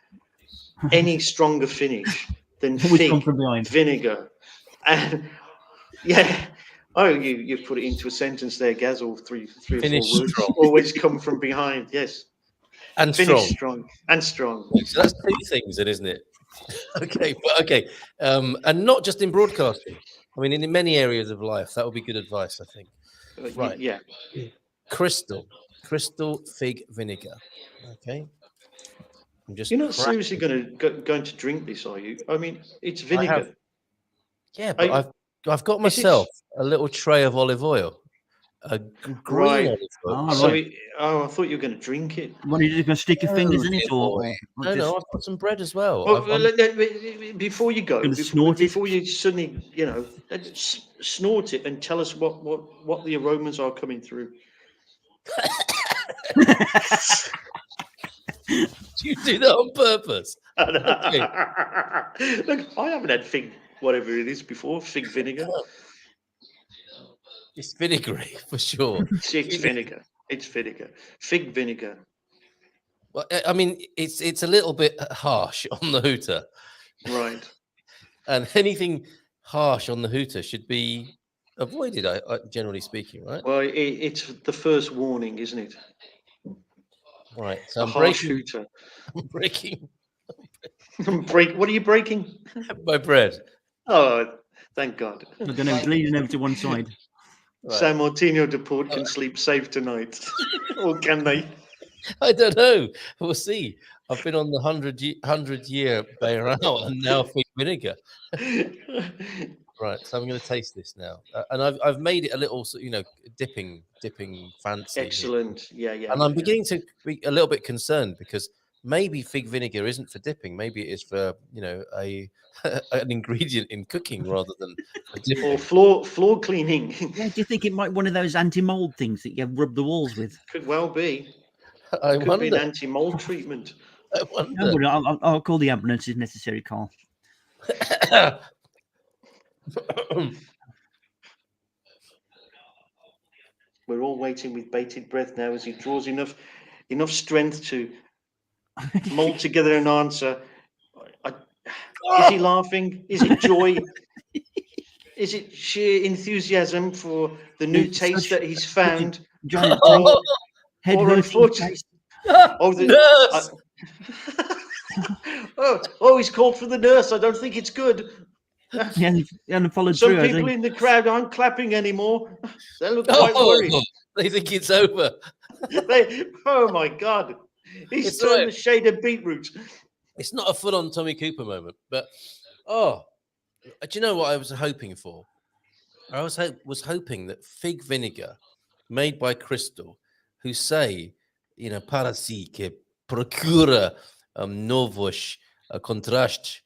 any stronger finish than fig vinegar. And you put it into a sentence there, Gaz. All three or four words always come from behind. Yes, and finish strong and strong. So that's two things, then, isn't it? Okay. And not just in broadcasting. I mean, in many areas of life, that would be good advice, I think. Right. Yeah. Crystal fig vinegar. Okay. I'm just. You're not seriously going to drink this, are you? I mean, it's vinegar. Yeah, but I've got myself a little tray of olive oil. green Right. olive oil. Oh, So, right. I thought you were going to drink it. What are you just going to stick your fingers in dear it, or boy. or No, just I've got some bread as well. Well, before you go, Gonna snort it? before you suddenly, snort it and tell us what the aromas are coming through. Do you do that on purpose? Okay. Look, I haven't had whatever it is before, fig vinegar. It's vinegary for sure. It's vinegar. It's vinegar. Fig vinegar. Well, I mean, it's a little bit harsh on the hooter, Right. and anything harsh on the hooter should be avoided. Generally speaking, right? Well, it's the first warning, isn't it? Right. So A I'm harsh breaking, hooter. I'm breaking What are you breaking? my bread. Oh, thank God. I'm going to lean over to one side. Right. San Martino de Port can sleep safe tonight. Or can they? I don't know. We'll see. I've been on the 100-year Beirão and now fig vinegar. Right, so I'm going to taste this now, and I've made it a little, dipping fancy. Excellent. Here. Yeah. And I'm beginning to be a little bit concerned because maybe fig vinegar isn't for dipping. Maybe it is for an ingredient in cooking rather than for dipping. Or floor cleaning. Yeah, do you think it might be one of those anti-mold things that you rub the walls with? Could well be. I Could wonder. be an anti-mold treatment. I wonder. No, I'll call the ambulance if necessary, Carl. We're all waiting with bated breath now as he draws enough strength to mold together an answer. Is he laughing? Is it joy? Is it sheer enthusiasm for the new It's taste such- that he's found? Giant head Or hurting unfortunately, taste. Nurse! He's called for the nurse. I don't think it's good. Yeah, and followed Some through. I people think. in the crowd aren't clapping anymore. They look quite worried. They think it's over. Oh my God. He's It's turned right. the shade of beetroot. It's not a full-on Tommy Cooper moment, but do you know what I was hoping for? I was hoping that fig vinegar made by Crystal, who say, para si que procura novos contrastes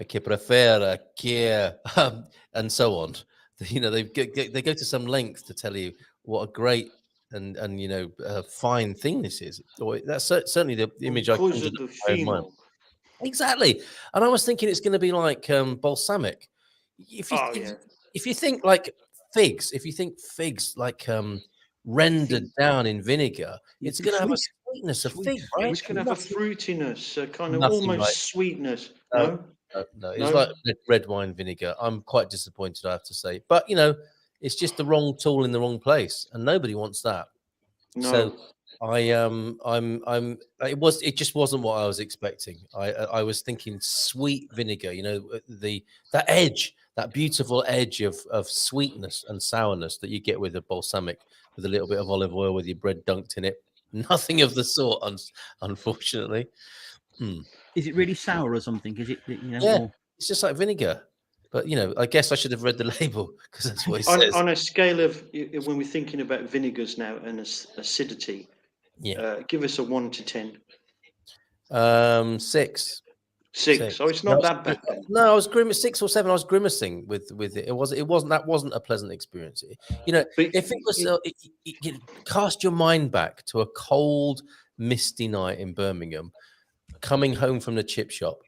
que prefere que and so on. They go to some length to tell you what a great and fine thing this is. That's certainly the image I conjured up in my own mind. Exactly, and I was thinking it's going to be like balsamic. If you think like figs, like rendered down in vinegar, it's going to have a sweetness of fig, right? It's going to have a fruitiness, kind of Nothing almost like- sweetness. No, it's like red wine vinegar. I'm quite disappointed, I have to say, but it's just the wrong tool in the wrong place, and nobody wants that. No. So it just wasn't what I was expecting. I was thinking sweet vinegar, that beautiful edge of sweetness and sourness that you get with a balsamic, with a little bit of olive oil with your bread dunked in it. Nothing of the sort, unfortunately. Is it really sour or something? Is it? Yeah, it's just like vinegar. But I guess I should have read the label because that's what it says. On a scale of when we're thinking about vinegars now and acidity, give us a 1 to 10. 6. 6. So it's not that bad. No, I was grimacing 6 or 7. I was grimacing with it. It wasn't a pleasant experience. If it was, cast your mind back to a cold, misty night in Birmingham, coming home from the chip shop.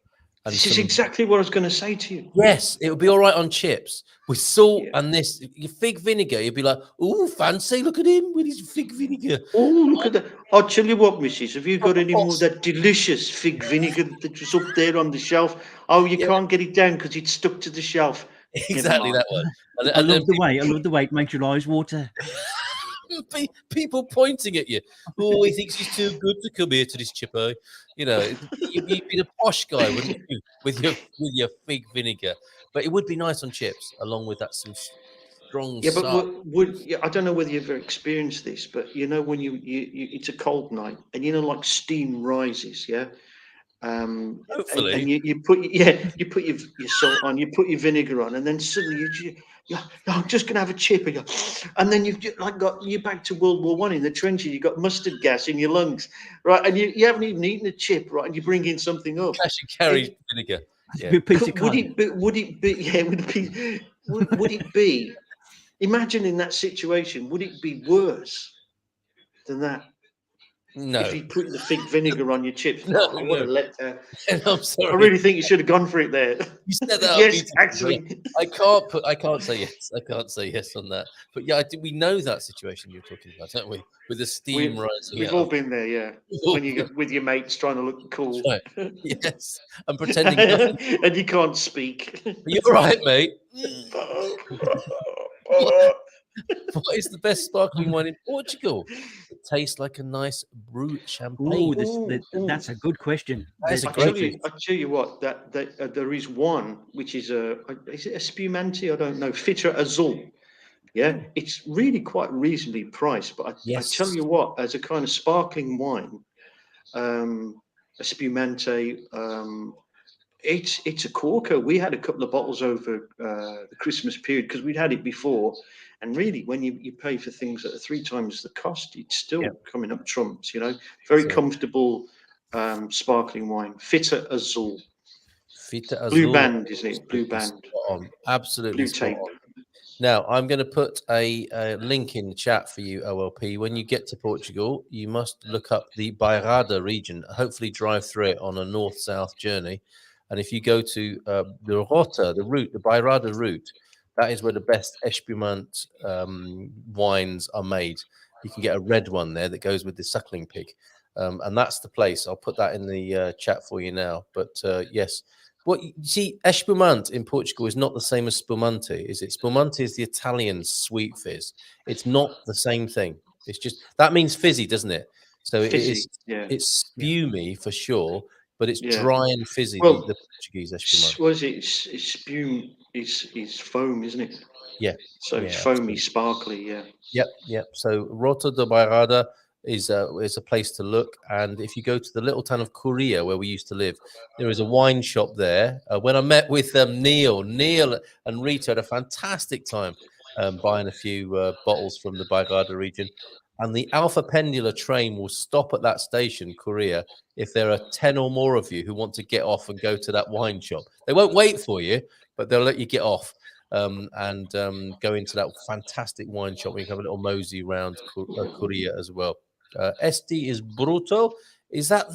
And this is exactly what I was going to say to you. Yes, it would be all right on chips with salt and this fig vinegar. You'd be like, "Oh, fancy! Look at him with his fig vinegar." Oh, look at that! I'll tell you what, Mrs. Have you got any more of that delicious fig vinegar that was up there on the shelf? Oh, you can't get it down because it's stuck to the shelf. Exactly that one. I love the way it makes your eyes water. People pointing at you. Oh, he thinks he's too good to come here to this chippo. You'd be the posh guy, wouldn't you, with your fig vinegar? But it would be nice on chips, along with that some strong. Yeah, but I don't know whether you've ever experienced this, but when you it's a cold night and like steam rises, Hopefully. And you put your salt on, you put your vinegar on, and then suddenly I'm just gonna have a chip, and then you've got you back to World War I in the trenches. You've got mustard gas in your lungs, right? And you haven't even eaten a chip, right? And you bring in something up. Cash and carry vinegar. Yeah. Would it be? Imagine in that situation, would it be worse than that? No. If you put the fig vinegar on your chips, No, I want to let. I'm sorry. I really think you should have gone for it there. You said that. Yes, actually. I can't say yes. I can't say yes on that. But yeah, we know that situation you're talking about, don't we? With the steam rising. We've all been there, yeah. When you get with your mates trying to look cool. Right. Yes, I'm pretending. And you can't speak. You're right, mate. What is the best sparkling wine in Portugal? It tastes like a nice brut champagne. That's a good question. I tell you what, that there is one which is is it a spumante? I don't know. Fitra Azul. Yeah, it's really quite reasonably priced. But I tell you what, as a kind of sparkling wine, a spumante, it's a corker. We had a couple of bottles over the Christmas period because we'd had it before. And really, when you pay for things that are 3 times the cost, it's still coming up trumps, Very comfortable sparkling wine. Fitra Azul. Fitra Azul. Blue band, isn't it? Blue band. Absolutely. Blue tape. Now, I'm going to put a link in the chat for you, OLP. When you get to Portugal, you must look up the Beirão region, hopefully drive through it on a north-south journey. And if you go to the Rota, the Beirão route, that is where the best espumante wines are made. You can get a red one there that goes with the suckling pig. And that's the place. I'll put that in the chat for you now. But yes, what you see, espumante in Portugal is not the same as spumante, is it? Spumante is the Italian sweet fizz. It's not the same thing. It's just, that means fizzy, doesn't it? So fizzy, it's spumy for sure, but it's dry and fizzy, the Portuguese espumante. What is it? It's spume is foam, isn't it? Yeah. So it's foamy, sparkly, Yep. So Rota de Beirão is a place to look. And if you go to the little town of Coria, where we used to live, there is a wine shop there. When I met with Neil and Rita had a fantastic time buying a few bottles from the Beirão region. And the Alpha Pendula train will stop at that station, Coria, if there are 10 or more of you who want to get off and go to that wine shop. They won't wait for you, but they'll let you get off and go into that fantastic wine shop. We can have a little mosey around Coria as well. SD is Bruto. Is that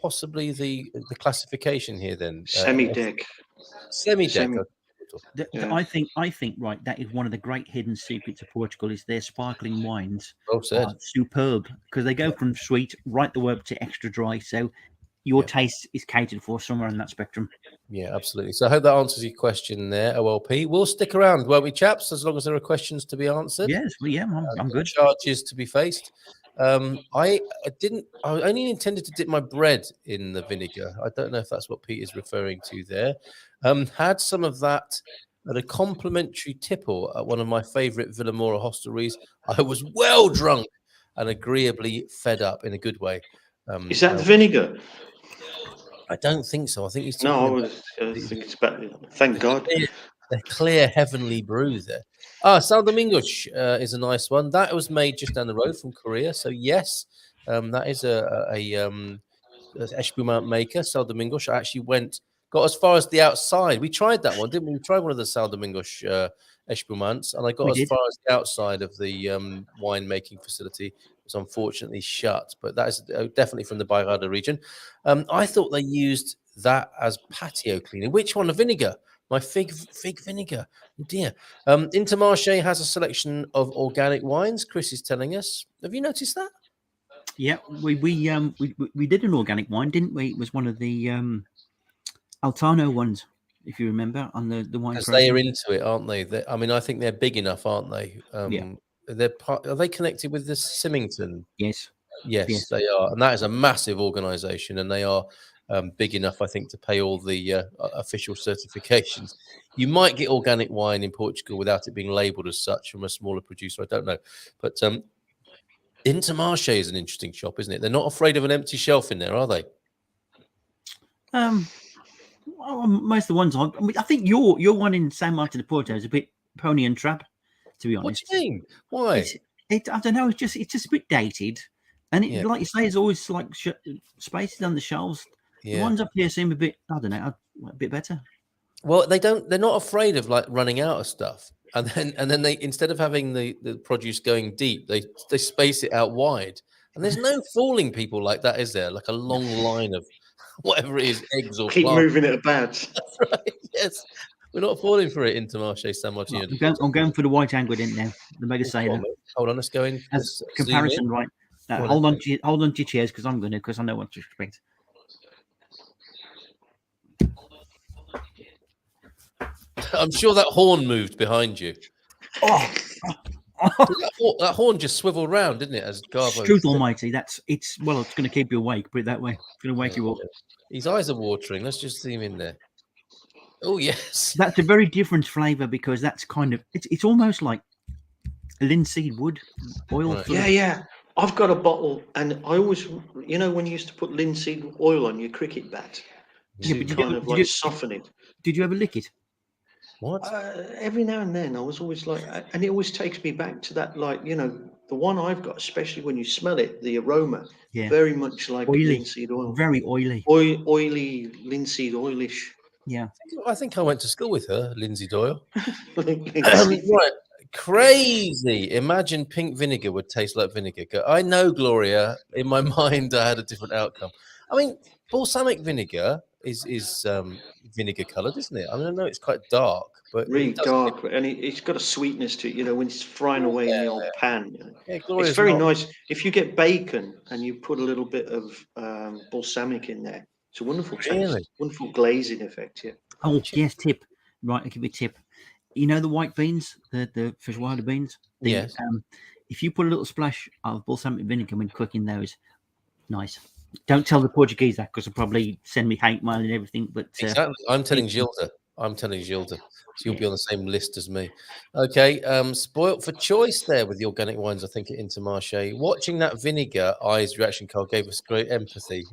possibly the classification here then? Semi-deck. Semi-deck. I think right, that is one of the great hidden secrets of Portugal is their sparkling wines are superb because they go from sweet right the way up to extra dry. So your taste is catered for somewhere in that spectrum. Yeah, absolutely. So I hope that answers your question there, OLP. We'll stick around, won't we, chaps, as long as there are questions to be answered? Yes, well, yeah, I'm good. Charges to be faced. I only intended to dip my bread in the vinegar. I don't know if that's what Pete is referring to there. Had some of that at a complimentary tipple at one of my favorite Villamora hostelries. I was well drunk and agreeably fed up in a good way. Is that the vinegar? I don't think so. I think he's I think it's better. Thank God. The clear heavenly brew there. São Domingos is a nice one. That was made just down the road from Korea. So yes, that is a espumante maker, São Domingos. I actually got as far as the outside. We tried that one, didn't we? We tried one of the São Domingos espumantes, and I got as far as the outside of the winemaking facility. It was unfortunately shut, but that is definitely from the Beirão region. I thought they used that as patio cleaner. Which one? The vinegar. My fig vinegar. Oh dear. Intermarché has a selection of organic wines. Chris is telling us. Have you noticed that? Yeah, we did an organic wine, didn't we? It was one of the Altano ones, if you remember, on the wine. Because they are into it, aren't they? I think they're big enough, aren't they? Are they connected with the Symington? Yes, they are, and that is a massive organisation, and they are big enough, I think, to pay all the official certifications. You might get organic wine in Portugal without it being labelled as such from a smaller producer. I don't know, but Intermarché is an interesting shop, isn't it? They're not afraid of an empty shelf in there, are they? Well, most of the ones I think your one in San Martin de Porto is a bit pony and trap, to be What honest. do you mean? Why? I don't know. It's just a bit dated, and Yeah. like you say, it's always like spaces on the shelves. The Yeah. ones up here seem a bit, I don't know, a bit better. Well, they're not afraid of like running out of stuff. And then they, instead of having the produce going deep, they space it out wide. And there's no fooling people like that, is there? Like a long line of whatever it is, eggs or Keep plants. moving it about. That's right. Yes. We're not falling for it into Marché San Martino. I'm going for the white ingredient now. The mega sailor. Hold on, let's go in. As comparison, right? Hold on to your chairs because I know what to expect. I'm sure that horn moved behind you. Oh, that horn just swiveled round, didn't it? As Garbo. Truth Almighty, it's going to keep you awake. Put it that way. It's going to wake you up. His eyes are watering. Let's just see him in there. Oh yes, that's a very different flavour because that's kind of it's almost like linseed wood oil. Right. Yeah. I've got a bottle, and I always, when you used to put linseed oil on your cricket bat, to soften it. Did you ever lick it? What? Every now and then, I was always like, and it always takes me back to that, like, the one I've got, especially when you smell it, the aroma, very much like oily. Linseed oil. Very oily. Oily, linseed oilish. Yeah. I think I went to school with her, Lindsay Doyle. Right. Crazy. Imagine pink vinegar would taste like vinegar. I know, Gloria, in my mind, I had a different outcome. I mean, balsamic vinegar is vinegar coloured, isn't it? I mean, I know it's quite dark, but really dark, and it's got a sweetness to it. When it's frying away in the old pan, it's very nice. If you get bacon and you put a little bit of balsamic in there, it's a wonderful taste, wonderful glazing effect. Yeah. Oh yes, tip. Right, I'll give you a tip. You know the white beans, the feijoada beans. Yes. If you put a little splash of balsamic vinegar when cooking those, nice. Don't tell the Portuguese that because they'll probably send me hate mail and everything. But exactly, I'm telling Gilda. So you'll be on the same list as me. Okay, spoilt for choice there with the organic wines, I think, at Intermarché. Watching that vinegar eyes reaction, Carl, gave us great empathy.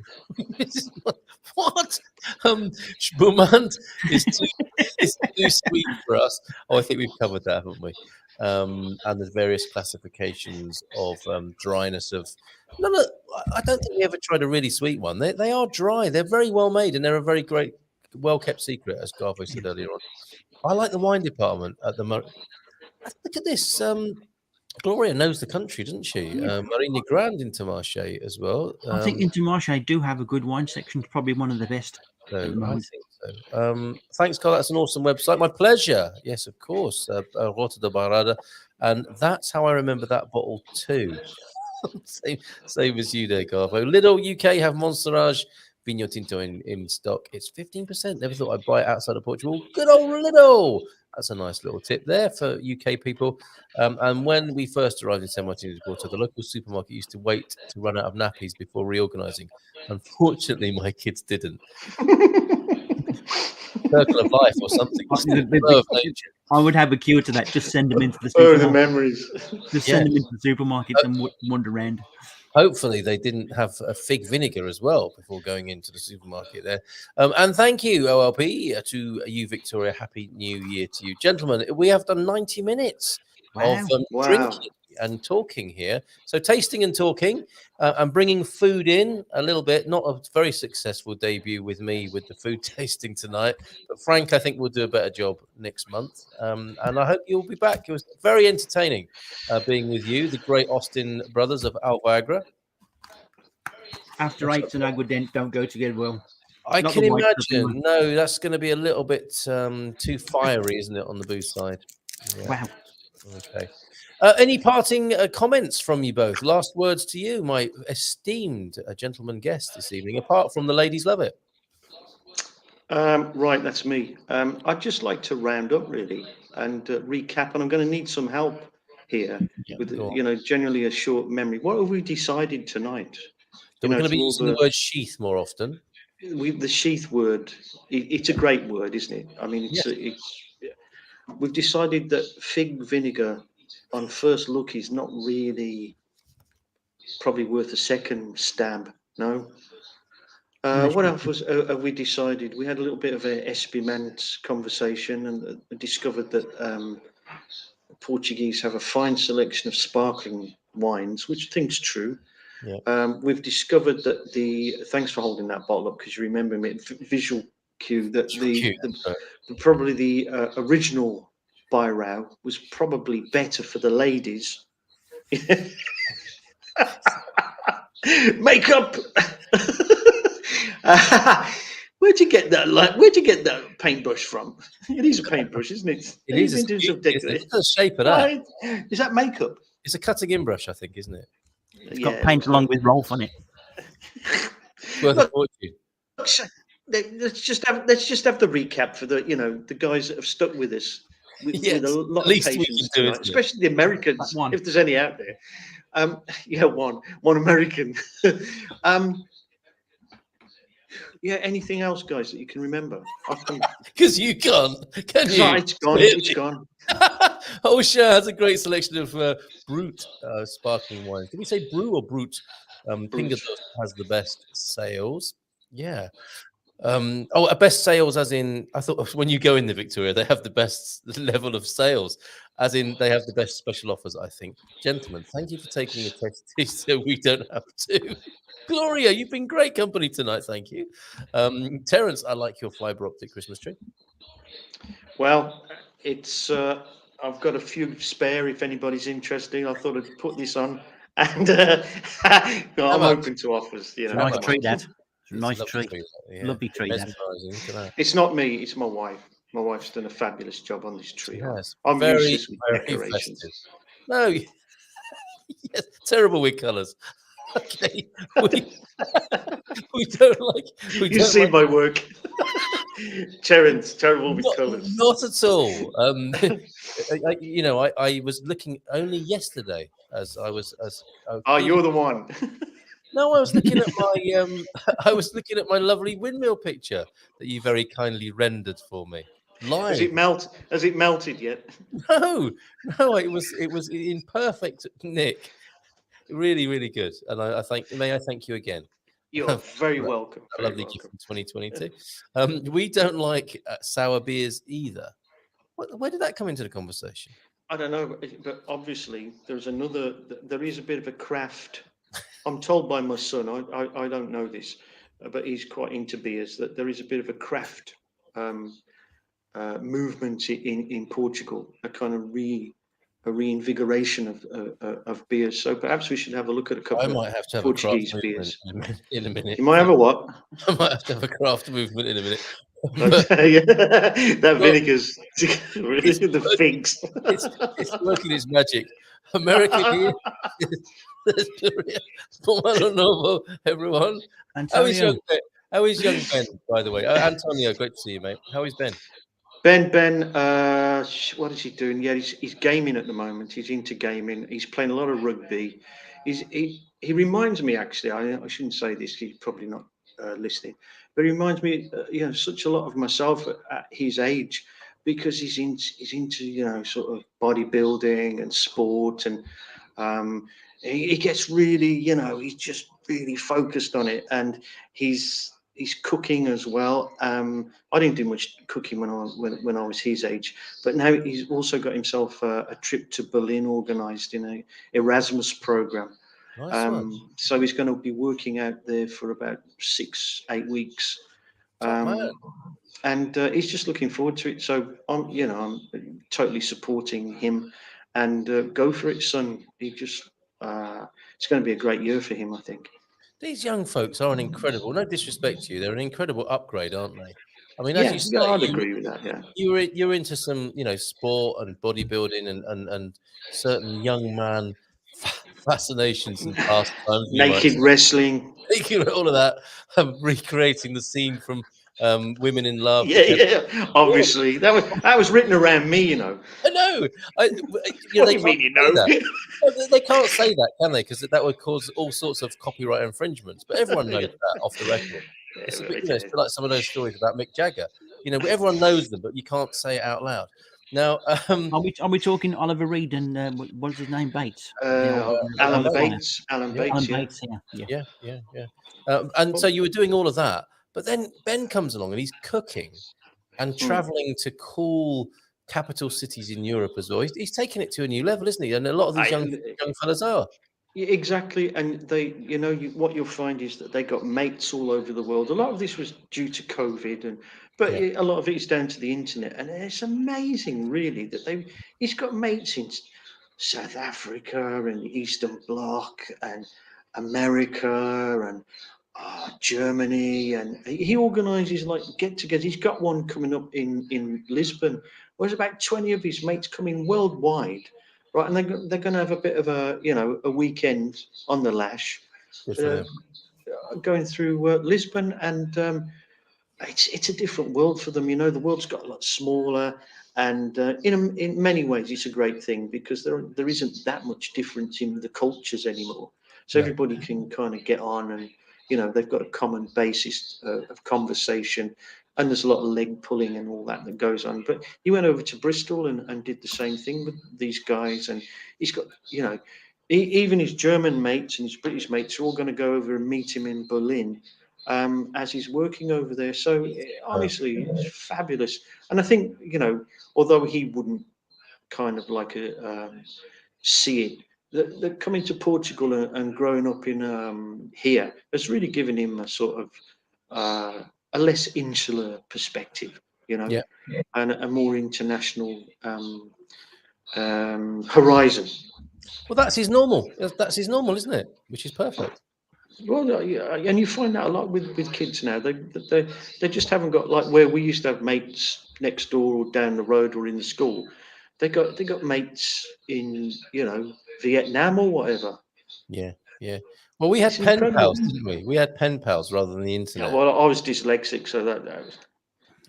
What? Spumant is too sweet for us. Oh, I think we've covered that, haven't we? And there's various classifications of dryness of. No, I don't think we ever tried a really sweet one. They are dry. They're very well made, and they're a very great, well-kept secret, as Garbo said earlier on. I like the wine department at the moment. Look at this. Gloria knows the country, doesn't she? Marina Grande Intermarché as well. I think Intermarché do have a good wine section. Probably one of the best. I think so. Thanks, Carl. That's an awesome website. My pleasure. Yes, of course. Rota de Barada. And that's how I remember that bottle too. same as you there, Garbo. Lidl UK have Monsterage Vinho Tinto in stock. It's 15%. Never thought I'd buy it outside of Portugal. Good old Lidl. That's a nice little tip there for UK people. And when we first arrived in San Martin de Porto, the local supermarket used to wait to run out of nappies before reorganizing. Unfortunately, my kids didn't. Circle of life or something. I would have a cue to that. Just send them into the supermarket. The memories. Just send them into the supermarket and wander around. Hopefully they didn't have a fig vinegar as well before going into the supermarket there. And thank you, OLP, to you, Victoria. Happy New Year to you. Gentlemen, we have done 90 minutes of drinking and talking here. So tasting and talking and bringing food in a little bit. Not a very successful debut with me with the food tasting tonight. But Frank, I think we'll do a better job next month. And I hope you'll be back. It was very entertaining being with you, the great Austin brothers of Alvagra. After 8 and Aguadent don't go together well. I can imagine. No, that's going to be a little bit too fiery, isn't it, on the booze side? Yeah. Wow. Okay. Any parting comments from you both? Last words to you, my esteemed gentleman guest this evening, apart from the ladies love it. Right, that's me. I'd just like to round up, really, and recap, and I'm going to need some help here with, generally a short memory. What have we decided tonight? So we're going to be using the word sheath more often. The sheath word, it's a great word, isn't it? I mean, we've decided that fig vinegar on first look is not really probably worth a second stab. No, What else have we decided? We had a little bit of a Espimant conversation and discovered that Portuguese have a fine selection of sparkling wines, which I think's true. Yeah. We've discovered that thanks for holding that bottle up, because you remember me, visual cue, that probably the original Beirão was probably better for the ladies. Makeup. Where'd you get that? Where'd you get that paintbrush from? It is a paintbrush, isn't it? It is. Look at the shape of that. Is that makeup? It's a cutting in brush, I think, isn't it? It's got paint along with Rolf on it. It's worth a fortune. Let's just have the recap for the guys that have stuck with us with a lot of patience tonight, especially the Americans, if there's any out there. One American. Anything else, guys, that you can remember? Because you can't, can you? It's gone. It's gone. Osha has a great selection of brut sparkling wines. Did we say brew or brut? Pingadus has the best sales. Yeah. Best sales, as in, I thought when you go in the Victoria, they have the best level of sales, as in they have the best special offers, I think. Gentlemen, thank you for taking a test so we don't have to. Gloria, you've been great company tonight. Thank you. Terence, I like your fiber optic Christmas tree. Well, it's I've got a few spare if anybody's interested. I thought I'd put this on, and I'm open to offers. Nice tree, Dad. Nice tree. Yeah. Lovely tree, Dad. It's not me, it's my wife. My wife's done a fabulous job on this tree. Yes. I'm very, useless with very decorations. Festive. No, yes, terrible with colours. Okay, we don't like. You see my work, Terence. Terrible with colours. Not at all. I was looking only yesterday you're the one. No, I was looking at my my lovely windmill picture that you very kindly rendered for me. Live. Has it melted yet? No, it was in perfect nick. Really, really good. And may I thank you again. You're very welcome. A lovely gift in 2022. We don't like sour beers either. Where did that come into the conversation? I don't know, but obviously there is a bit of a craft. I'm told by my son, I don't know this, but he's quite into beers, that there is a bit of a craft movement in Portugal, a kind of reinvigoration of beers. So perhaps we should have a look at a couple of Portuguese beers in a minute. You might have a what? I might have to have a craft movement in a minute. That vinegar's really the figs. It's working its magic. America here. Novo, everyone. How is young Ben, by the way? Antonio, great to see you, mate. How is Ben? Ben, what is he doing? Yeah, he's gaming at the moment. He's into gaming. He's playing a lot of rugby. He reminds me, actually, I shouldn't say this, he's probably not listening, but he reminds me, such a lot of myself at his age, because he's into, sort of bodybuilding and sport, and he gets really, he's just really focused on it, and he's cooking as well. I didn't do much cooking when I was his age, but now he's also got himself a trip to Berlin organised in a Erasmus program. Nice so he's going to be working out there for about 6-8 weeks, and he's just looking forward to it. So I'm totally supporting him, and go for it, son. It's going to be a great year for him, I think. These young folks are an incredible, no disrespect to you, they're an incredible upgrade, aren't they? I mean, as you say, I'd agree with that. Yeah, you're into some, sport and bodybuilding and certain young man fascinations and pastimes. Naked wrestling, all of that, recreating the scene from Women in Love. Yeah. Obviously, that was written around me, I know. What do you mean, They can't say that, can they? Because that would cause all sorts of copyright infringements. But everyone knows that off the record. It's a bit, it's like some of those stories about Mick Jagger. Everyone knows them, but you can't say it out loud. Now, Are we talking Oliver Reed and what's his name, Bates? Alan Bates. Alan Bates. Alan Yeah. Bates. yeah. And so you were doing all of that, but then Ben comes along and he's cooking and traveling to cool capital cities in Europe as well. He's taking it to a new level, isn't he? And a lot of these young fellas are. Yeah, exactly, and they, what you'll find is that they got mates all over the world. A lot of this was due to COVID, but a lot of it is down to the internet. And it's amazing, really, that he's got mates in South Africa and the Eastern Bloc and America and Germany, and he organises like get-togethers. He's got one coming up in Lisbon. Where's about 20 of his mates coming worldwide. Right, and they're going to have a bit of a weekend on the lash, going through Lisbon, and it's a different world for them. The world's got a lot smaller, and in many ways it's a great thing because there isn't that much difference in the cultures anymore. So everybody can kind of get on, and they've got a common basis of conversation. And there's a lot of leg pulling and all that goes on. But he went over to Bristol and did the same thing with these guys. And he's got, even his German mates and his British mates are all going to go over and meet him in Berlin as he's working over there. So honestly, it's fabulous. And I think, although he wouldn't kind of like see it, that coming to Portugal and growing up in here has really given him a sort of a less insular perspective, and a more international horizon. Well, that's his normal. That's his normal, isn't it? Which is perfect. Well, yeah, and you find that a lot with kids now. They just haven't got, like, where we used to have mates next door or down the road or in the school. They got mates in Vietnam or whatever. Yeah. Well, we had pen pals, didn't we? We had pen pals rather than the internet. Yeah, well, I was dyslexic, so that was.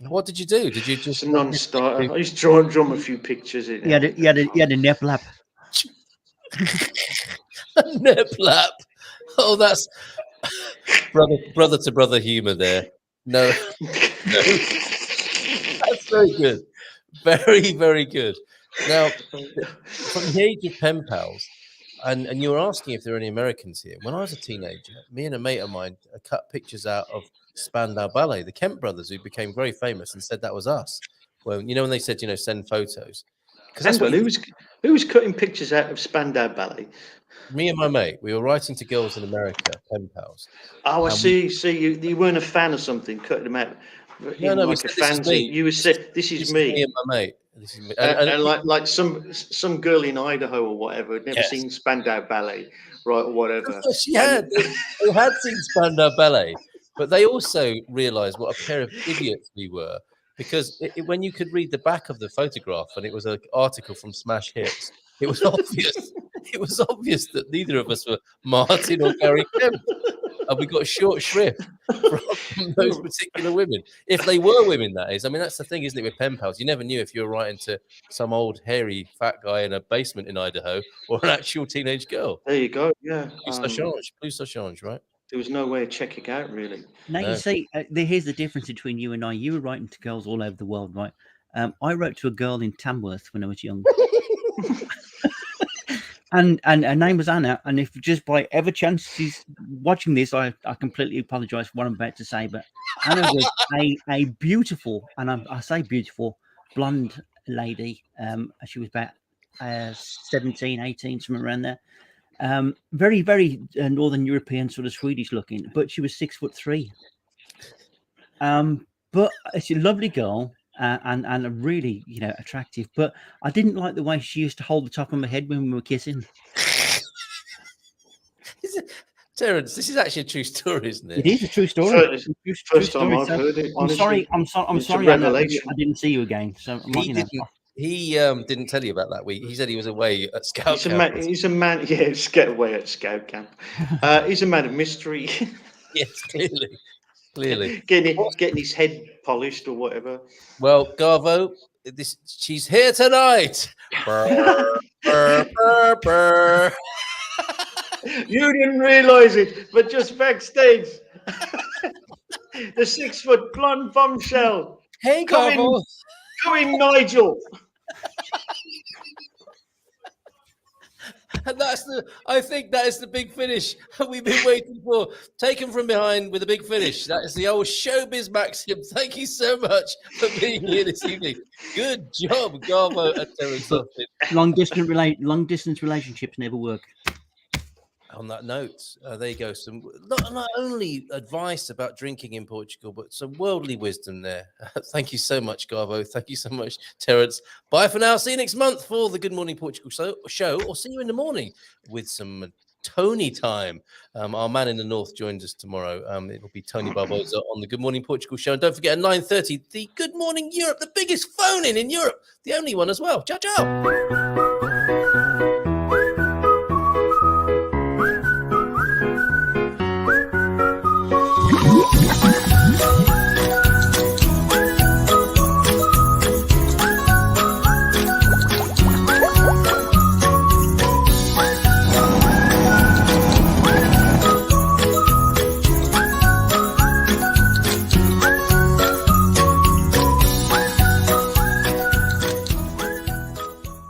What did you do? Did you just non-starter? I used to draw him a few pictures. You had a nip lap. A nip lap. Oh, that's brother to brother humor there. No. That's very good. Very, very good. Now, from the age of pen pals, and you were asking if there are any Americans here. When I was a teenager, me and a mate of mine cut pictures out of Spandau Ballet, the Kemp brothers, who became very famous, and said that was us. Well, when they said, send photos. Who was cutting pictures out of Spandau Ballet? Me and my mate, we were writing to girls in America, pen pals. Oh, I see. You weren't a fan of something, cutting them out. No, like a fanzine. You were said, "This is me." Me and my mate. This is me. And like some girl in Idaho or whatever had never seen Spandau Ballet, right, or whatever. She had. They had seen Spandau Ballet, but they also realised what a pair of idiots we were, because when you could read the back of the photograph and it was an article from Smash Hits, it was obvious. It was obvious that neither of us were Martin or Gary Kemp. And we got short shrift from those particular women. If they were women, that is. I mean, that's the thing, isn't it, with pen pals? You never knew if you were writing to some old, hairy, fat guy in a basement in Idaho or an actual teenage girl. There you go, yeah. Blue Sachange, right? There was no way of checking it out, really. Now, you see, here's the difference between you and I. You were writing to girls all over the world, right? I wrote to a girl in Tamworth when I was young. And her name was Anna. And if just by ever chance she's watching this, I completely apologize for what I'm about to say. But Anna was a beautiful, and I say beautiful, blonde lady. She was about 17, 18, somewhere around there. Very, very Northern European, sort of Swedish looking, but she was 6'3". But she's a lovely girl. And a really, attractive. But I didn't like the way she used to hold the top of my head when we were kissing. Terence, this is actually a true story, isn't it? It is a true story. First time I've heard it. Honestly. I'm sorry. I didn't see you again. So he didn't tell you about that week. He said he was away at scout camp. He's a man. Yeah, get away at scout camp. He's a man of mystery. Yes, clearly. Getting his head polished or whatever. Well, Garvo, she's here tonight. Burr, burr, burr, burr. You didn't realise it, but just backstage, the 6 foot blonde bombshell. Hey, Garvo. Come in, Nigel. And I think that is the big finish we've been waiting for. Taken from behind with a big finish. That is the old showbiz maxim. Thank you so much for being here this evening. Good job, Garbo and Terence Austin. Long distance relationships never work. On that note, there you go. Some not only advice about drinking in Portugal, but some worldly wisdom there. Thank you so much, Garbo. Thank you so much, Terence. Bye for now. See you next month for the Good Morning Portugal show, or see you in the morning with some Tony time. Our man in the north joins us tomorrow. It will be Tony Barbosa on the Good Morning Portugal show. And don't forget at 9:30, the Good Morning Europe, the biggest phone in Europe, the only one as well. Ciao, ciao.